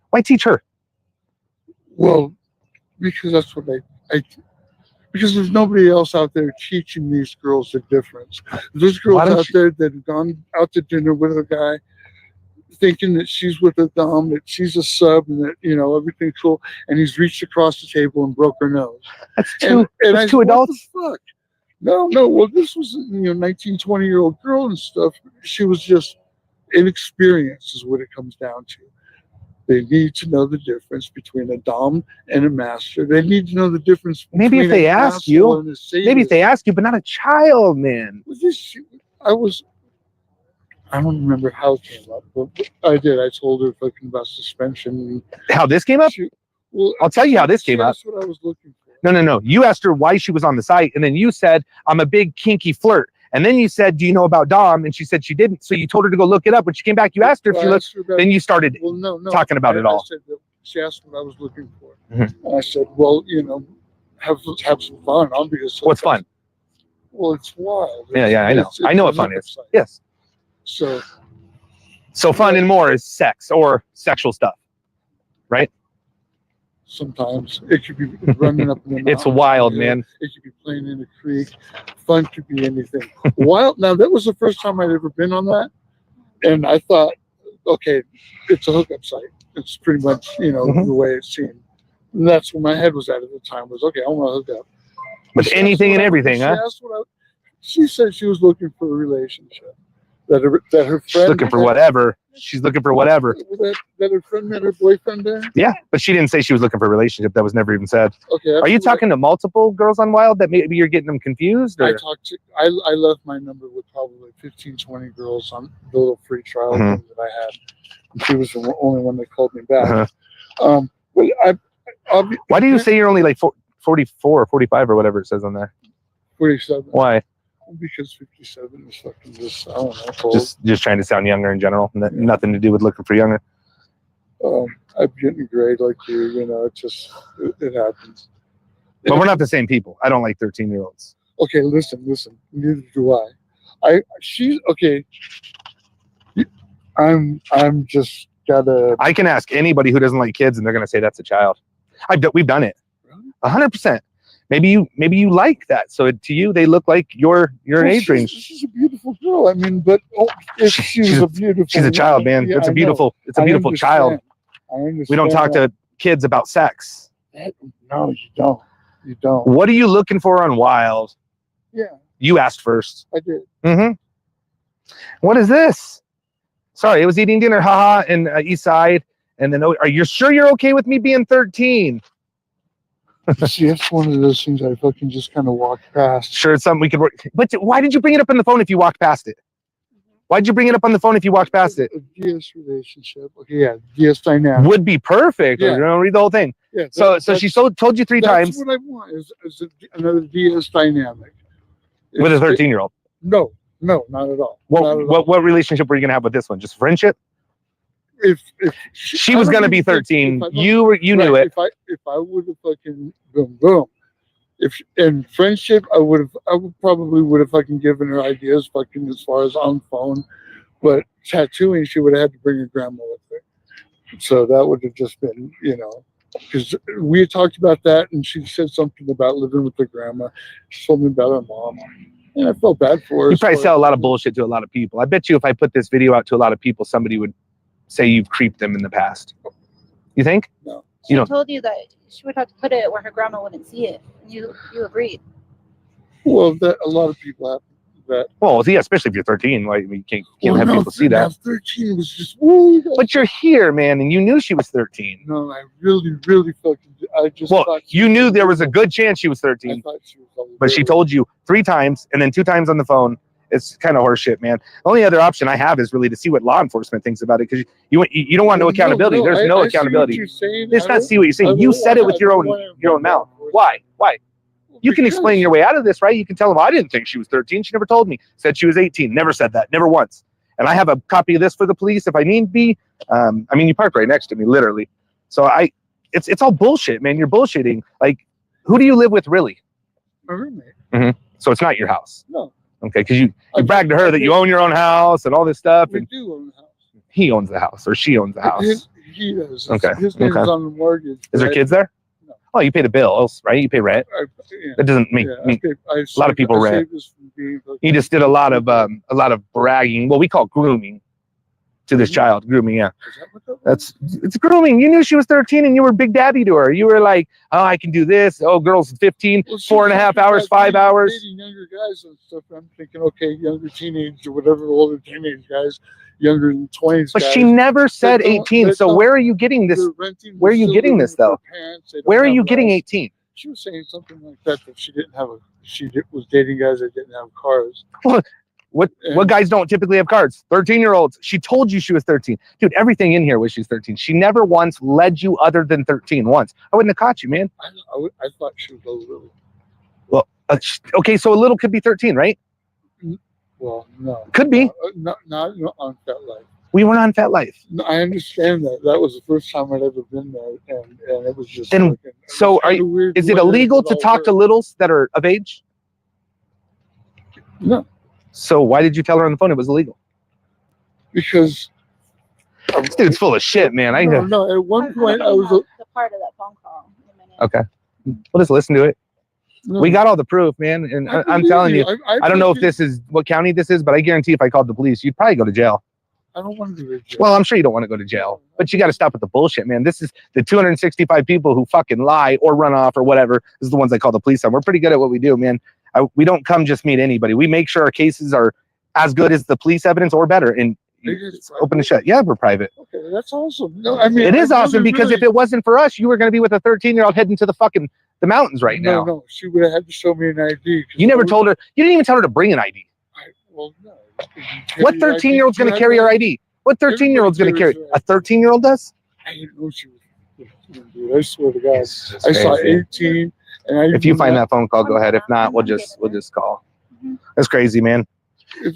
Why teach her? Well, because that's what because there's nobody else out there teaching these girls the difference. There's girls out there that have gone out to dinner with a guy thinking that she's with a dom, that she's a sub, and that, you know, everything's cool, and he's reached across the table and broke her nose. That's two adults? What the fuck? No. Well, this was, 19, 20-year-old girl and stuff. She was just inexperienced is what it comes down to. They need to know the difference between a dom and a master. They need to know the difference. Maybe if they ask you, but not a child, man. I don't remember how it came up, but I did. I told her fucking about suspension. How this came up? I'll tell you how this came up. That's what I was looking for. No. You asked her why she was on the site, and then you said, I'm a big kinky flirt. And then you said, do you know about dom? And she said she didn't. So you told her to go look it up. When she came back, you asked her if she looked. Then you started talking about it all. I said that she asked what I was looking for. Mm-hmm. And I said, well, have some fun. Obviously. What's fun? Well, it's wild. Yeah, I know. I know what fun is. Yes. So fun and more is sex or sexual stuff, right? sometimes. It could be running up in the It's mountains, wild, you know. man. It could be playing in a creek. Fun could be anything. Wild. Now, that was the first time I'd ever been on that. And I thought, okay, it's a hookup site. It's pretty much, you know, Mhm. the way it seemed. And that's where my head was at the time, was, okay, I want to hook up. With She anything asked and what I- everything, she huh? asked what she said she was looking for a relationship. That her friend She's looking for whatever. She's looking for whatever. That her friend met her boyfriend there. Yeah, but she didn't say she was looking for a relationship. That was never even said. Okay. Are you talking to multiple girls on Wild that maybe you're getting them confused? Or? I left my number with probably 15, 20 girls on the little free trial Mhm. thing that I had. And she was the only one that called me back. Uh-huh. But Why do you say you're only like 44 or 45 or whatever it says on there? 47. Why? Because 57 is fucking just, I don't know. Old. Just trying to sound younger in general. Nothing to do with looking for younger. I'm getting great like you know, it happens. But we're not the same people. I don't like 13-year-olds. Okay, listen. Neither do I. She's okay. I'm just gotta. I can ask anybody who doesn't like kids, and they're gonna say that's a child. We've done it. 100%. Maybe you like that. So to you, they look like your age range. She's a beautiful girl. I mean, but if she's a beautiful. She's a child, man. Yeah, It's a beautiful child. I understand. We don't talk to kids about sex. No, you don't. You don't. What are you looking for on Wild? Yeah. You asked first. I did. Mm-hmm. What is this? Sorry, it was eating dinner, haha, in East Side. And then, are you sure you're okay with me being 13? See, it's one of those things I fucking just kind of walked past. Sure, it's something we could work. But why did you bring it up on the phone if you walked past it? Why'd you bring it up on the phone if you walked past it? A DS relationship. Okay, yeah, DS dynamic. Would be perfect. Yeah. You know, read the whole thing. Yeah. So she told you 3 times. That's what I want is another DS dynamic. With a 13-year-old. No, not at all. What relationship were you gonna have with this one? Just friendship? If she was gonna be 13, you knew it. If I would have fucking boom. In friendship, I would probably have fucking given her ideas fucking as far as on phone, but tattooing, she would have had to bring her grandma with her. So that would have just been, you know, because we had talked about that, and she said something about living with her grandma. She told me about her mom, and I felt bad for her. You probably sell a lot of bullshit to a lot of people. I bet you if I put this video out to a lot of people, somebody would say you've creeped them in the past. You think? No. She told you that she would have to put it where her grandma wouldn't see it. You agreed. Well, that a lot of people have that. Well, yeah, especially if you're 13, like you can't have people see that. 13 was just. Woo, but you're here, man, and you knew she was 13. No, I really fucking. I just. Well, you knew there was a good chance she was 13. I thought she was. But she told you 3 times, and then 2 times on the phone. It's kind of horseshit, man. The only other option I have is really to see what law enforcement thinks about it, because you don't want no accountability. No, There's no accountability. It's not see what you're saying. You said it with your own mouth. Why? You can explain your way out of this, right? You can tell them, I didn't think she was 13. She never told me. Said she was 18. Never said that. Never once. And I have a copy of this for the police if I need be. I mean, you park right next to me, literally. So it's all bullshit, man. You're bullshitting. Like, who do you live with, really? My roommate. Mm-hmm. So it's not your house. No. Okay, because you brag to her that you own your own house and all this stuff. We and do own the house. He owns the house, or she owns the house. He does. Okay. His name is on the mortgage. Is there kids there? No. Oh, you pay the bills, right? You pay rent. That doesn't mean a lot of people rent. He just did a lot of bragging. Well, we call it grooming to this child. Grooming, yeah. It's grooming. You knew she was 13 and you were big daddy to her. You were like, oh, I can do this. Oh, girls 15, 4.5 hours, 5 hours. Dating younger guys and stuff. I'm thinking, okay, younger teenage or whatever, older teenage guys, younger than 20s. But she never said 18. So where are you getting this? Where are you getting this though? Where are you getting 18? She was saying something like that she didn't have was dating guys that didn't have cars. What guys don't typically have cars? 13-year-olds. She told you she was 13. Dude, everything in here was she's 13. She never once led you other than 13 once. I wouldn't have caught you, man. I thought she was a little. Well, okay, so a little could be 13, right? Well, no. Could be. Not on FetLife. We weren't on FetLife. No, I understand that. That was the first time I'd ever been there, and it was just. Then, is it illegal to talk to littles that are of age? No. So why did you tell her on the phone it was illegal? Because this dude's full of shit, man. No. At one point, I was. part of that phone call in a minute. Okay. We'll just listen to it. No, We got all the proof, man. And I'm believe telling you, I don't know if believe- this is what county this is, but I guarantee if I called the police, you'd probably go to jail. I don't want to go to jail. Well, I'm sure you don't want to go to jail, but you got to stop with the bullshit, man. This is the 265 people who fucking lie or run off or whatever. This is the ones I call the police on. We're pretty good at what we do, man. We don't come just meet anybody. We make sure our cases are as good as the police evidence or better. And it's open and shut. Yeah, we're private. Okay, that's awesome. No, I mean It is awesome because really, if it wasn't for us, you were going to be with a 13-year-old heading to the mountains right now. No, she would have had to show me an ID. You never told her. You didn't even tell her to bring an ID. Well, no. What 13-year-old's going to carry her ID? What 13-year-old's going to carry? A 13-year-old does? I didn't know she was. Dude, I swear to God, It's I saw crazy. 18, and I. If you find that phone call, go ahead. If not, we'll just call. That's crazy, man.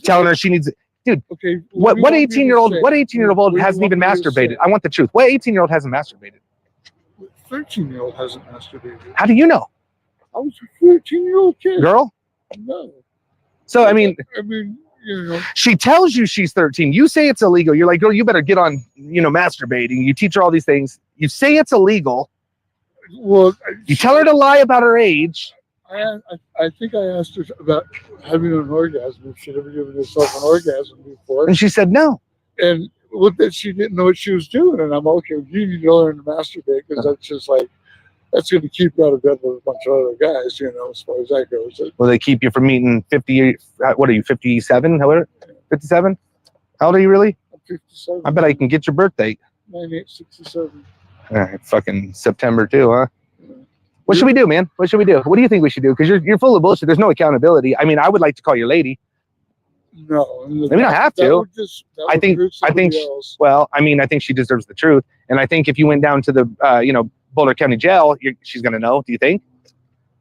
Telling her she needs. Dude, Okay. what 18-year-old hasn't even masturbated? I want the truth. What 18-year-old hasn't masturbated? 13-year-old hasn't masturbated. How do you know, I was a 13-year-old kid. girl? No. So I mean, you know. she tells you she's 13. You say it's illegal. You're like, girl, you better get on, masturbating. You teach her all these things. You say it's illegal. Well, You tell her to lie about her age. I think I asked her about having an orgasm, if she'd ever given herself an orgasm before. And she said no. And looked that she didn't know what she was doing. And I'm okay, you need to learn to masturbate because that's just like, that's going to keep you out of bed with a bunch of other guys, as far as that goes. Will they keep you from meeting 50? What are you, 57? However, 57? How old are you really? I'm 57. I bet I can get your birthday. 9867. Fucking September too, huh? What should we do, man? What should we do? What do you think we should do? Because you're full of bullshit. There's no accountability. I mean, I would like to call your lady. No. We don't have to. I think. Well, I mean, I think she deserves the truth, and I think if you went down to the, Boulder County Jail, she's gonna know. Do you think?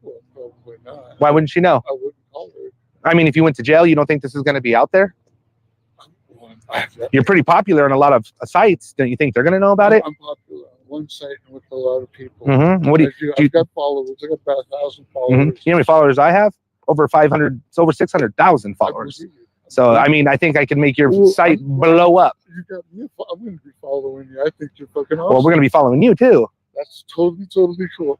Well, probably not. Why wouldn't she know? I wouldn't call her. I mean, if you went to jail, you don't think this is gonna be out there? You're pretty popular on a lot of sites. Don't you think they're gonna know about it? I'm popular on one site and with a lot of people. Mm-hmm. What do I've got followers. I got about 1,000 followers. You know how many followers I have? Over 500. It's over 600,000 followers. So I mean, I think I can make your site blow up. You got me. I'm going to be following you. I think you're fucking awesome. Well, we're gonna be following you too. That's totally cool.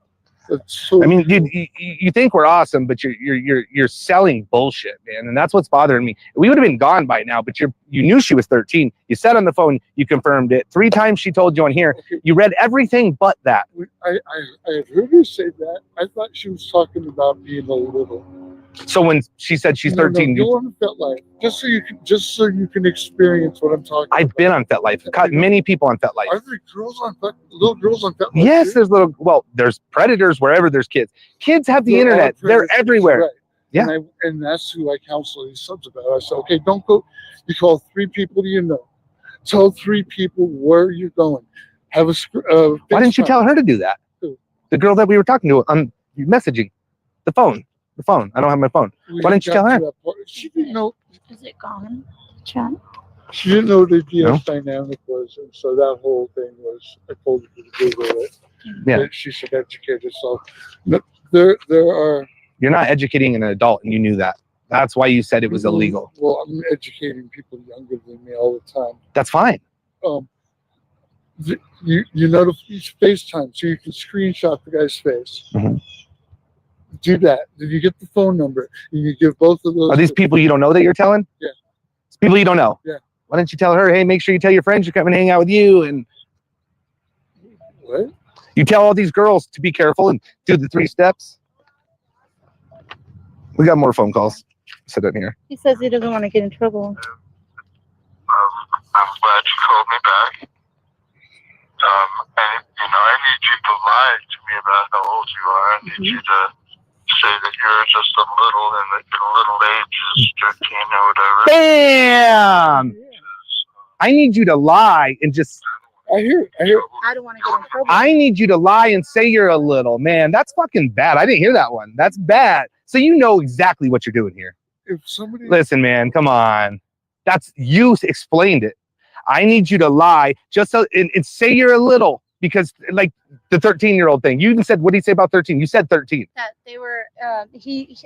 That's totally I mean, dude, cool. you think we're awesome, but you're selling bullshit, man, and that's what's bothering me. We would have been gone by now, but you knew she was 13. You said on the phone, you confirmed it 3 times. She told you on here. Okay. You read everything but that. I had heard her say that. I thought she was talking about being a little. So when she said she's 13, No, go on FetLife, just so you can experience what I'm talking about. I've been on FetLife. Caught many people on FetLife. Are there little girls on FetLife? Yes, too? there's predators wherever there's kids. Kids have the There are internet. They're predators, everywhere. right. Yeah. And that's who I counsel these subs about. I said, okay, don't go. You call 3 people you know. Tell 3 people where you're going. Have a. Why didn't you tell her to do that? Who? The girl that we were talking to on messaging, the phone. I don't have my phone. Why didn't you tell her? She didn't know. Is it gone? Chat. She didn't know the DS No? dynamic was, and so that whole thing was. I told her to Google it. Yeah. That she should educate herself. No, there are. You're not educating an adult, and you knew that. That's why you said it was illegal. Well, I'm educating people younger than me all the time. That's fine. You notify FaceTime so you can screenshot the guy's face. Mhm. Do that. Then you get the phone number and you give both of those. Are these people you don't know that you're telling? Yeah. It's people you don't know. Yeah. Why didn't you tell her, hey, make sure you tell your friends you're coming to hang out with you, and What? you tell all these girls to be careful and do the 3 steps? We got more phone calls. Sit in here. He says he doesn't want to get in trouble. I'm glad you called me back. And I need you to lie to me about how old you are. I need you to say that you're just a little and that your little age is 13 or whatever. Bam! I need you to lie and just. I hear. I don't want to get in trouble. I need you to lie and say you're a little. Man, that's fucking bad. I didn't hear that one. That's bad. So you know exactly what you're doing here. If somebody. Listen, man, come on. You explained it. I need you to lie just so and say you're a little, because like the 13-year-old thing. You even said, what did he say about 13? You said 13. That they were he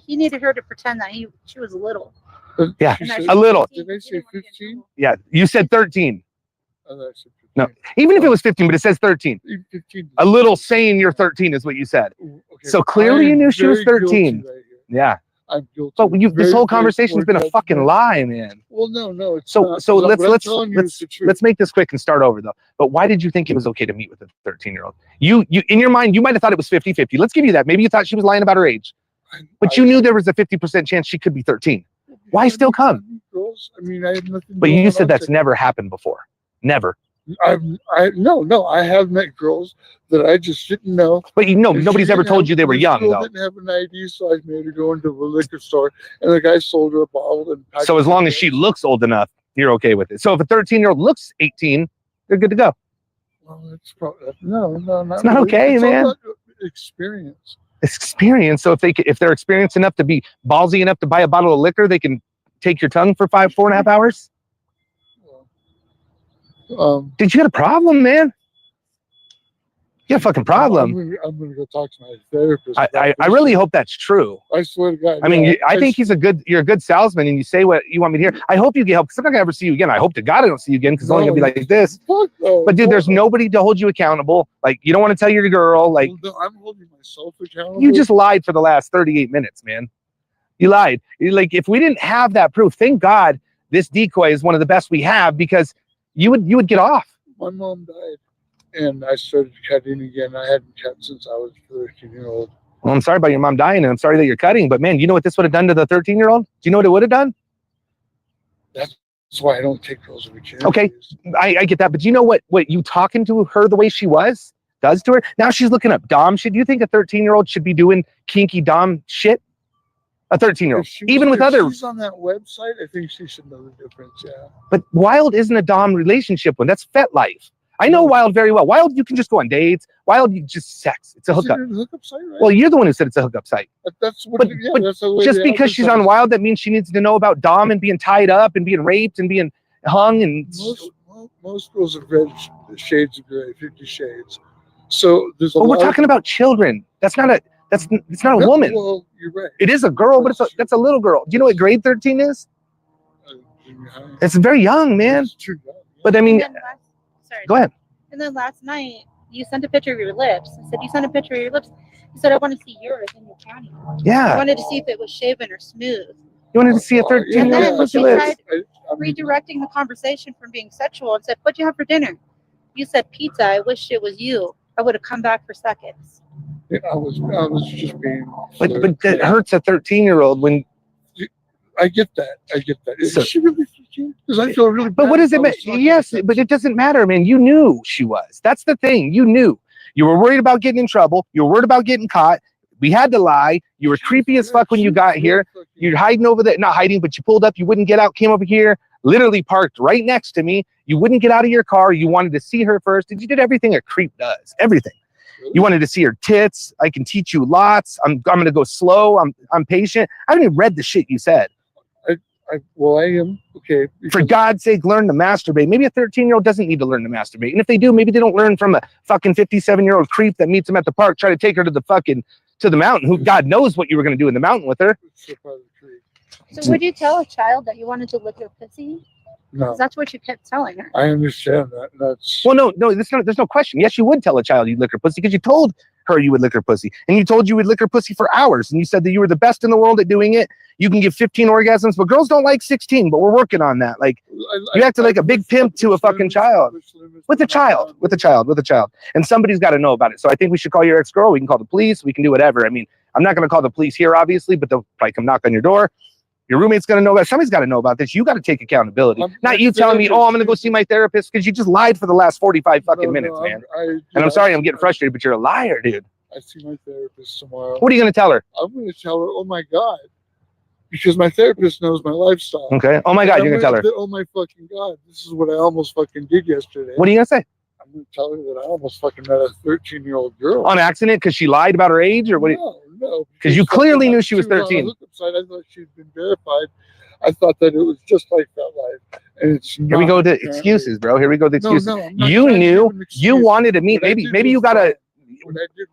needed her to pretend that she was little. Yeah, She And that said- she a little. was Did they 15. say 15? Yeah, you said 13. Oh, that's No, even if it was 15, but it says 13. 15. A little saying you're 13 is what you said. Okay, So clearly you knew she was 13. Right here. Yeah. I'm guilty. But this whole conversation's been a fucking lie, man. Well, no, it's So not. so What I'm let's telling you is the truth. let's make this quick and start over though. But why did you think it was okay to meet with a 13-year-old? You in your mind, you might have thought it was 50-50. Let's give you that. Maybe you thought she was lying about her age. But you knew there was a 50% chance she could be 13. Why still come? Girls, I mean, I have nothing. But you said that's never happened before. Never. No, I have met girls that I just didn't know. But nobody's ever told you they were young, though. Didn't have an ID, so I made her go into the liquor store, and the guy sold her a bottle. And so as long as she looks old enough, you're okay with it. So if a 13-year-old looks 18, you're good to go. Well, it's probably no, not it's not really. Okay, it's man. Experience. It's experience. So if they're experienced enough to be ballsy enough to buy a bottle of liquor, they can take your tongue for 4.5 hours. Did you got a problem, man? You got a fucking problem. I'm gonna go talk to my therapist. I really hope that's true. I swear to God. I mean, I think you're a good salesman, and you say what you want me to hear. I hope you get help, because I'm not gonna ever see you again. I hope to God I don't see you again, because it's only gonna be like this. But dude, there's nobody to hold you accountable. Like, you don't want to tell your girl. Like, well, no, I'm holding myself accountable. You just lied for the last 38 minutes, man. You lied. Like, if we didn't have that proof, thank God this decoy is one of the best we have, because you would get off. My mom died, and I started cutting again. I hadn't cut since I was 13-year-old. Well, I'm sorry about your mom dying, and I'm sorry that you're cutting. But man, you know what this would have done to the 13-year-old? Do you know what it would have done? That's why I don't take girls with kids. Okay, I get that. But do you know what you talking to her the way she was does to her? Now she's looking up dom shit. Do you think a 13-year-old should be doing kinky dom shit? A 13-year-old, even with other. She's on that website. I think she should know the difference. Yeah. But Wild isn't a dom relationship one. That's FetLife. I know Wild very well. Wild, you can just go on dates. Wild, you just sex. It's a hookup. It's a hookup site, right? Well, you're the one who said it's a hookup site. That's what. But that's the way just because she's on Wild, that means she needs to know about dom and being tied up and being raped and being hung. And most girls have read Shades of Grey, 50 Shades. So there's a. But we're talking about children. That's not a. It's not a woman. Well, you're right. It is a girl, but that's a little girl. Do you know what grade 13 is? It's very young, man. Too young. But I mean, sorry. Go ahead. And then last night, you sent a picture of your lips. I said, you sent a picture of your lips. You said, I want to see yours in your county. Yeah. I wanted to see if it was shaven or smooth. You wanted to see a 13-year-old? And then she tried redirecting the conversation from being sexual and said, what'd you have for dinner? You said pizza. I wish it was you. I would have come back for seconds. Yeah, I was just being. But that hurts a 13-year-old when. I get that. Is she really 13? Because I feel really. But what does it matter? Yes, but it doesn't matter, man. You knew she was. That's the thing. You knew. You were worried about getting in trouble. You were worried about getting caught. We had to lie. You were creepy as fuck when you got here. You're hiding over there. Not hiding, but you pulled up. You wouldn't get out. Came over here. Literally parked right next to me. You wouldn't get out of your car. You wanted to see her first. And you did everything a creep does. Everything. You wanted to see her tits. I can teach you lots. I'm going to go slow. I'm patient. I haven't even read the shit you said. I am. Okay. For God's sake, learn to masturbate. Maybe a 13-year-old doesn't need to learn to masturbate. And if they do, maybe they don't learn from a fucking 57-year-old creep that meets them at the park, try to take her to the mountain, who God knows what you were going to do in the mountain with her. So would you tell a child that you wanted to lick her pussy? No. Because that's what you kept telling her. I understand that. That's. Well, no, there's no question. Yes, you would tell a child you'd lick her pussy, because you told her you would lick her pussy. And you told you would lick her pussy for hours. And you said that you were the best in the world at doing it. You can give 15 orgasms, but girls don't like 16, but we're working on that. Like, you acted like a big pimp to a fucking child. With a child. And somebody's got to know about it. So I think we should call your ex-girl. We can call the police. We can do whatever. I mean, I'm not going to call the police here, obviously, but they'll probably come knock on your door. Your roommate's going to know about it. Somebody's got to know about this. You got to take accountability. Not you telling me, oh, I'm going to go see my therapist, because you just lied for the last 45 fucking minutes, man. And I'm sorry I'm getting frustrated, but you're a liar, dude. I see my therapist tomorrow. What are you going to tell her? I'm going to tell her, oh my God. Because my therapist knows my lifestyle. Okay. Oh my God, you're going to tell her. Oh my fucking God. This is what I almost fucking did yesterday. What are you going to say? I'm going to tell her that I almost fucking met a 13-year-old girl. On accident, because she lied about her age? Or what? No. Because you clearly knew she was 13. On the side, I thought she'd been verified. I thought that it was just like that life. And it's Here we go to excuses, bro. Here we go to excuses. You knew, you wanted to meet. Maybe you got to.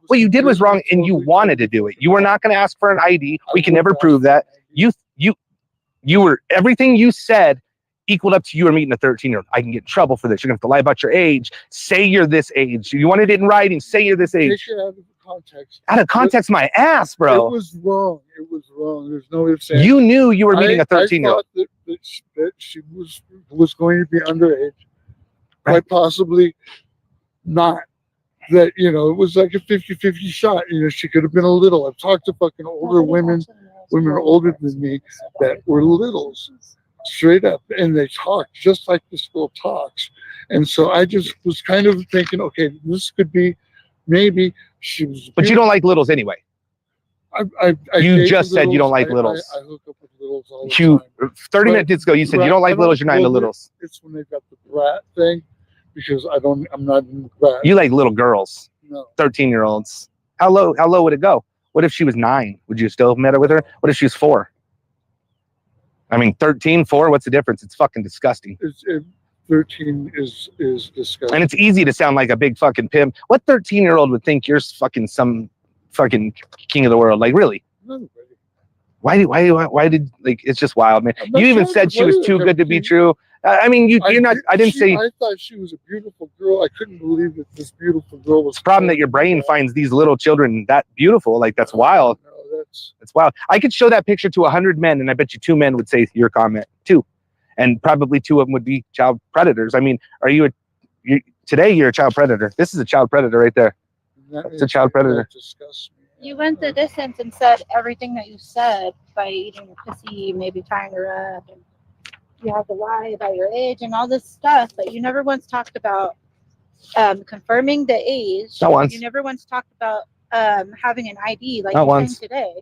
What you did was wrong, and you wanted to do it. You were not going to ask for an ID. We can never prove that. You were, everything you said equaled up to you or meeting a 13-year-old. I can get in trouble for this. You're gonna have to lie about your age. Say you're this age. You wanted it in writing. Say you're this age. Take it out of context. Out of context, my ass, bro. It was wrong. It was wrong. There's no ifs. You knew you were meeting a 13-year-old. I thought that she was going to be underage. Right. Quite possibly not. That, you know, it was like a 50-50 shot. You know, she could have been a little. I've talked to fucking older women older than me that were littles, straight up, and they talk just like this girl talks. And so I just was kind of thinking, okay, this could be maybe she was. But you don't like littles anyway. You just said you don't like littles. I hook up with littles all the time. 30 minutes ago, you said you don't like littles. You're not into littles. It's when they got the brat thing, because I'm not in the brat. You like little girls. No. 13-year-olds. How low would it go? What if she was 9? Would you still have met her with her? What if she was 4? I mean, 13, 4, what's the difference? It's fucking disgusting. 13 is disgusting. And it's easy to sound like a big fucking pimp. What 13-year-old would think you're fucking some fucking king of the world? Like, really? Nobody. Why did, like, it's just wild, man. You even said she was too good to be true. I mean, you're not, I didn't say. I thought she was a beautiful girl. I couldn't believe that this beautiful girl was. It's a problem that your brain finds these little children that beautiful. Like, that's wild. No, that's wild. I could show that picture to 100 men, and I bet you 2 men would say your comment. 2. And probably 2 of them would be child predators. I mean, today you're a child predator. This is a child predator right there. That's a child predator. You went the distance and said everything that you said by eating your pussy, maybe tying her up, and you have to lie about your age and all this stuff, but you never once talked about confirming the age. Not once. You never once talked about having an ID like Not you're once. saying today.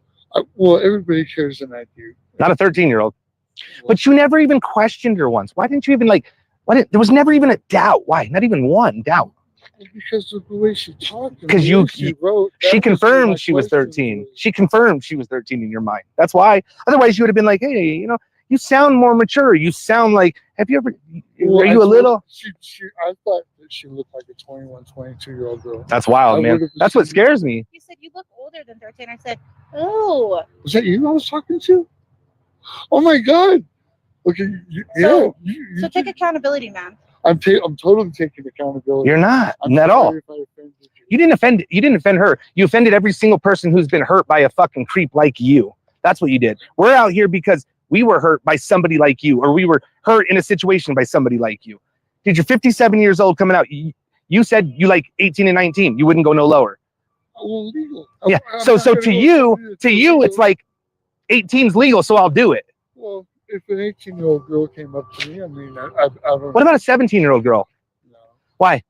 Well, everybody cares an ID. Not a 13-year-old. But you never even questioned her once. Why didn't you even there was never even a doubt. Why? Not even one doubt. Because of the way she talked. Because she confirmed she was 13. She confirmed she was 13 in your mind. That's why. Otherwise, you would have been like, hey, you know, you sound more mature. You sound like, are you a little? I thought that she looked like a 21, 22-year-old girl. That's wild, man. That's what scares me. You said you look older than 13. I said, oh. Was that you I was talking to? Oh my God. Okay. So take accountability, man. I'm totally taking accountability. You're not at all. You didn't offend her. You offended every single person who's been hurt by a fucking creep like you. That's what you did. We're out here because we were hurt by somebody like you, or we were hurt in a situation by somebody like you. Dude, you're 57 years old coming out. You said you like 18 and 19. You wouldn't go no lower. Well, legal. Yeah. So to you, it's like 18's legal, so I'll do it. Well, if an 18-year-old girl came up to me, I mean, I don't. What about a 17-year-old girl? No. Why?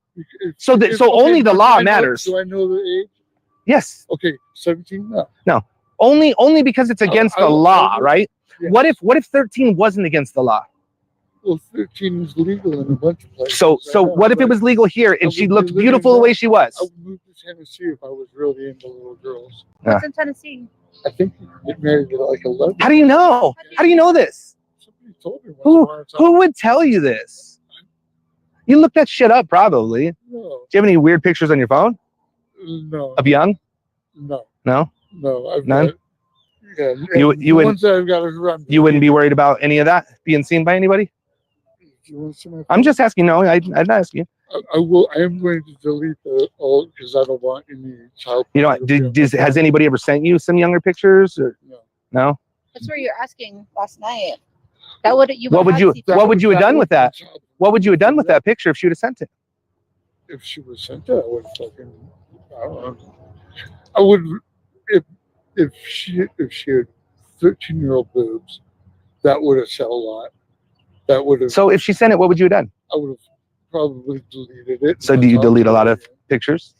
So only the law matters. Do I know the age? Yes. Okay, 17. No. No. Only because it's against the law, right? Yeah. What if 13 wasn't against the law? Well, 13 is legal in a bunch of places. So what if it was legal here and she looked beautiful the way she was? I would move to Tennessee if I was really into little girls. What's in Tennessee? I think you can get married at like 11. How do you know? How do you know this? Somebody told me once. Who would tell you this? You looked that shit up, probably. No. Do you have any weird pictures on your phone? No. Of young? No. No? No. None? Yeah. You wouldn't. You wouldn't be worried about any of that being seen by anybody? I'm just asking. No, I'd ask you. I will. I am going to delete all because I don't want any child. You know, has anybody ever sent you some younger pictures? Or no? That's where you're asking last night. That would you. What would you have done with that? What would you have done with that picture if she would have sent it? If she would have sent it, I would fucking. I don't know. I would if she had 13-year-old boobs, that would have said a lot. That would have. So if she sent it, what would you have done? I would have probably deleted it. So do you delete a lot of pictures?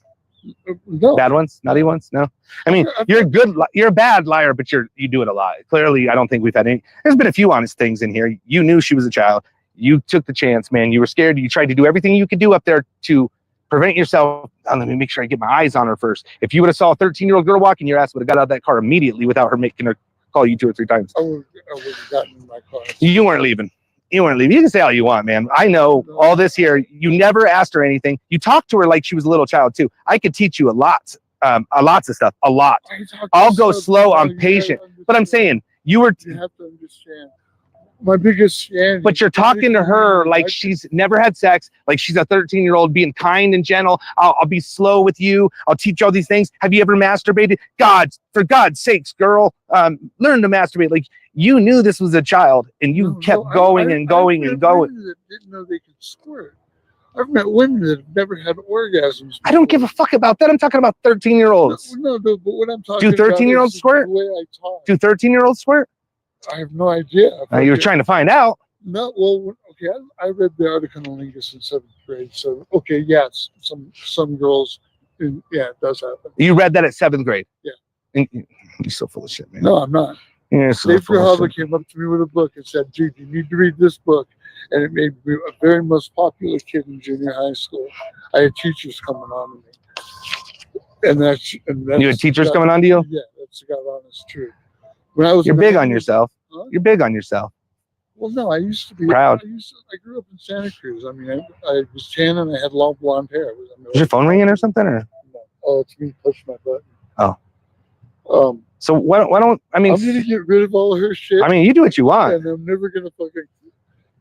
No. Bad ones, naughty ones? No. I mean, you're a bad liar, but you do it a lot. Clearly, I don't think we've had any. There's been a few honest things in here. You knew she was a child. You took the chance, man. You were scared. You tried to do everything you could do up there to prevent yourself. Oh, let me make sure I get my eyes on her first. If you would have saw a 13-year-old girl walking, your ass would have got out of that car immediately without her making her call you 2 or 3 times. I would have gotten in my car. You weren't leaving. You weren't leaving. You can say all you want, man. I know all this here. You never asked her anything. You talked to her like she was a little child too. I could teach you lots of stuff. A lot. I'll go slow. I'm patient. But I'm saying you have to understand. My biggest, yeah. But you're talking to her like she's never had sex, like she's a 13-year-old, being kind and gentle. I'll be slow with you. I'll teach you all these things. Have you ever masturbated? For God's sakes, girl, learn to masturbate. Like, you knew this was a child, and you kept going and going and going. That didn't know they could squirt. I've met women that have never had orgasms before. I don't give a fuck about that. I'm talking about 13-year-olds. No, but what I'm talking about. Do 13-year-olds squirt? The way I talk. Do 13-year-olds squirt? I have no idea. You were trying to find out. No, well, okay. I read the article on Lingus in 7th grade. So, okay, yes, some girls, it does happen. You read that at 7th grade? Yeah. You're so full of shit, man. No, I'm not. You're so Dave full of Grijalva came up to me with a book and said, dude, you need to read this book. And it made me a very most popular kid in junior high school. I had teachers coming on to me. And that's you had teachers coming on to you? Yeah, that's the God honest truth. When I was You're big on yourself. Huh? You're big on yourself. Well, no, I used to be proud. I grew up in Santa Cruz. I mean, I was tan and I had long blonde hair. Is your phone ringing or something? Or? No. Oh, it's me pushing my button. Oh. So why don't I mean? I'm gonna get rid of all her shit. I mean, you do what you want. And I'm never gonna fucking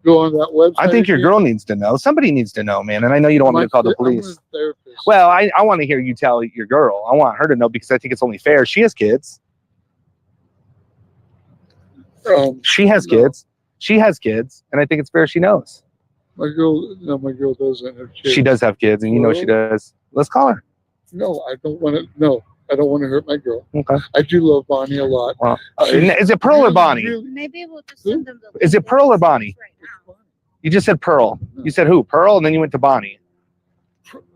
go on that website. I think your girl needs to know. Somebody needs to know, man. And I know you don't want me to call the police. Well, I want to hear you tell your girl. I want her to know because I think it's only fair. She has kids. She has kids. She has kids, and I think it's fair she knows. My girl doesn't have kids. She does have kids, and you know she does. Let's call her. No, I don't want to. No, I don't want to hurt my girl. Okay. I do love Bonnie a lot. Well, is it Pearl or Bonnie? Maybe we'll just send them the. Is it Pearl or Bonnie? Right, you just said Pearl. No. You said who? Pearl, and then you went to Bonnie.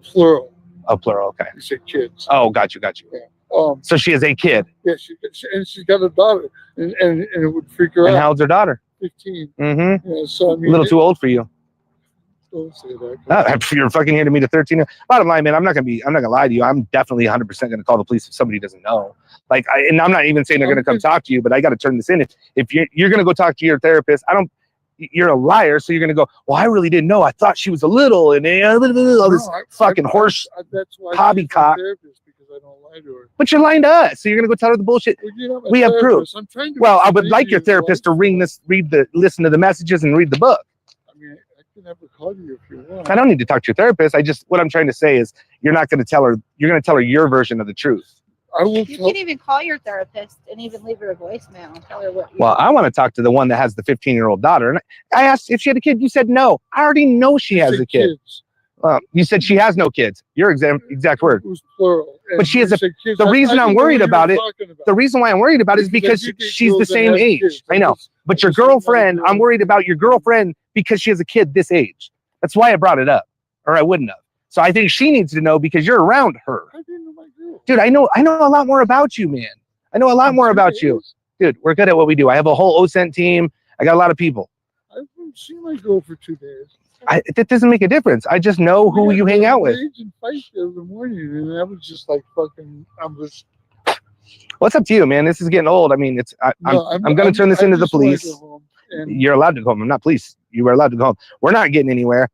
Plural. Oh, plural. Okay. You said kids. Oh, got you. Yeah. So she has a kid. Yeah, she's got a daughter, and it would freak her out. And how old's her daughter? 15. Mm-hmm. Yeah, so I mean, a little too old for you. Don't say that. You're fucking here to meet a 13-year-old. Bottom line, man, I'm not gonna lie to you. I'm definitely 100% gonna call the police if somebody doesn't know. Like, and I'm not even saying they're gonna come talk to you, but I got to turn this in. If you're gonna go talk to your therapist, you're a liar, so you're gonna go, well, I really didn't know. I thought she was a little, and all this fucking horse poppycock. I don't lie to her. But you're lying to us, so you're gonna go tell her the bullshit. Well, we have proof. I would like your therapist to listen to the messages and read the book. I mean, I can never call you if you want. I don't need to talk to your therapist. What I'm trying to say is, you're not gonna tell her. You're gonna tell her your version of the truth. You can even call your therapist and even leave her a voicemail and tell her what. Well, I want to talk to the one that has the 15-year-old daughter, and I asked if she had a kid. You said no. I already know she has a kid. You said she has no kids. Your exact word. It was plural. But she has the reason I'm worried about it. The reason why I'm worried about it is because she's the same age. I know. But your girlfriend, I'm worried about your girlfriend because she has a kid this age. That's why I brought it up, or I wouldn't have. So I think she needs to know because you're around her. I didn't know my girl. Dude, I know a lot more about you, man. I know a lot more about you. Dude, we're good at what we do. I have a whole OSENT team. I got a lot of people. I haven't seen my girl for 2 days. That doesn't make a difference. I just know who you hang out with. And fight the other morning, and I was just like fucking. What's up to you, man? This is getting old. I mean, I'm going to turn this into the police. You're allowed to go home. I'm not police. You are allowed to go home. We're not getting anywhere.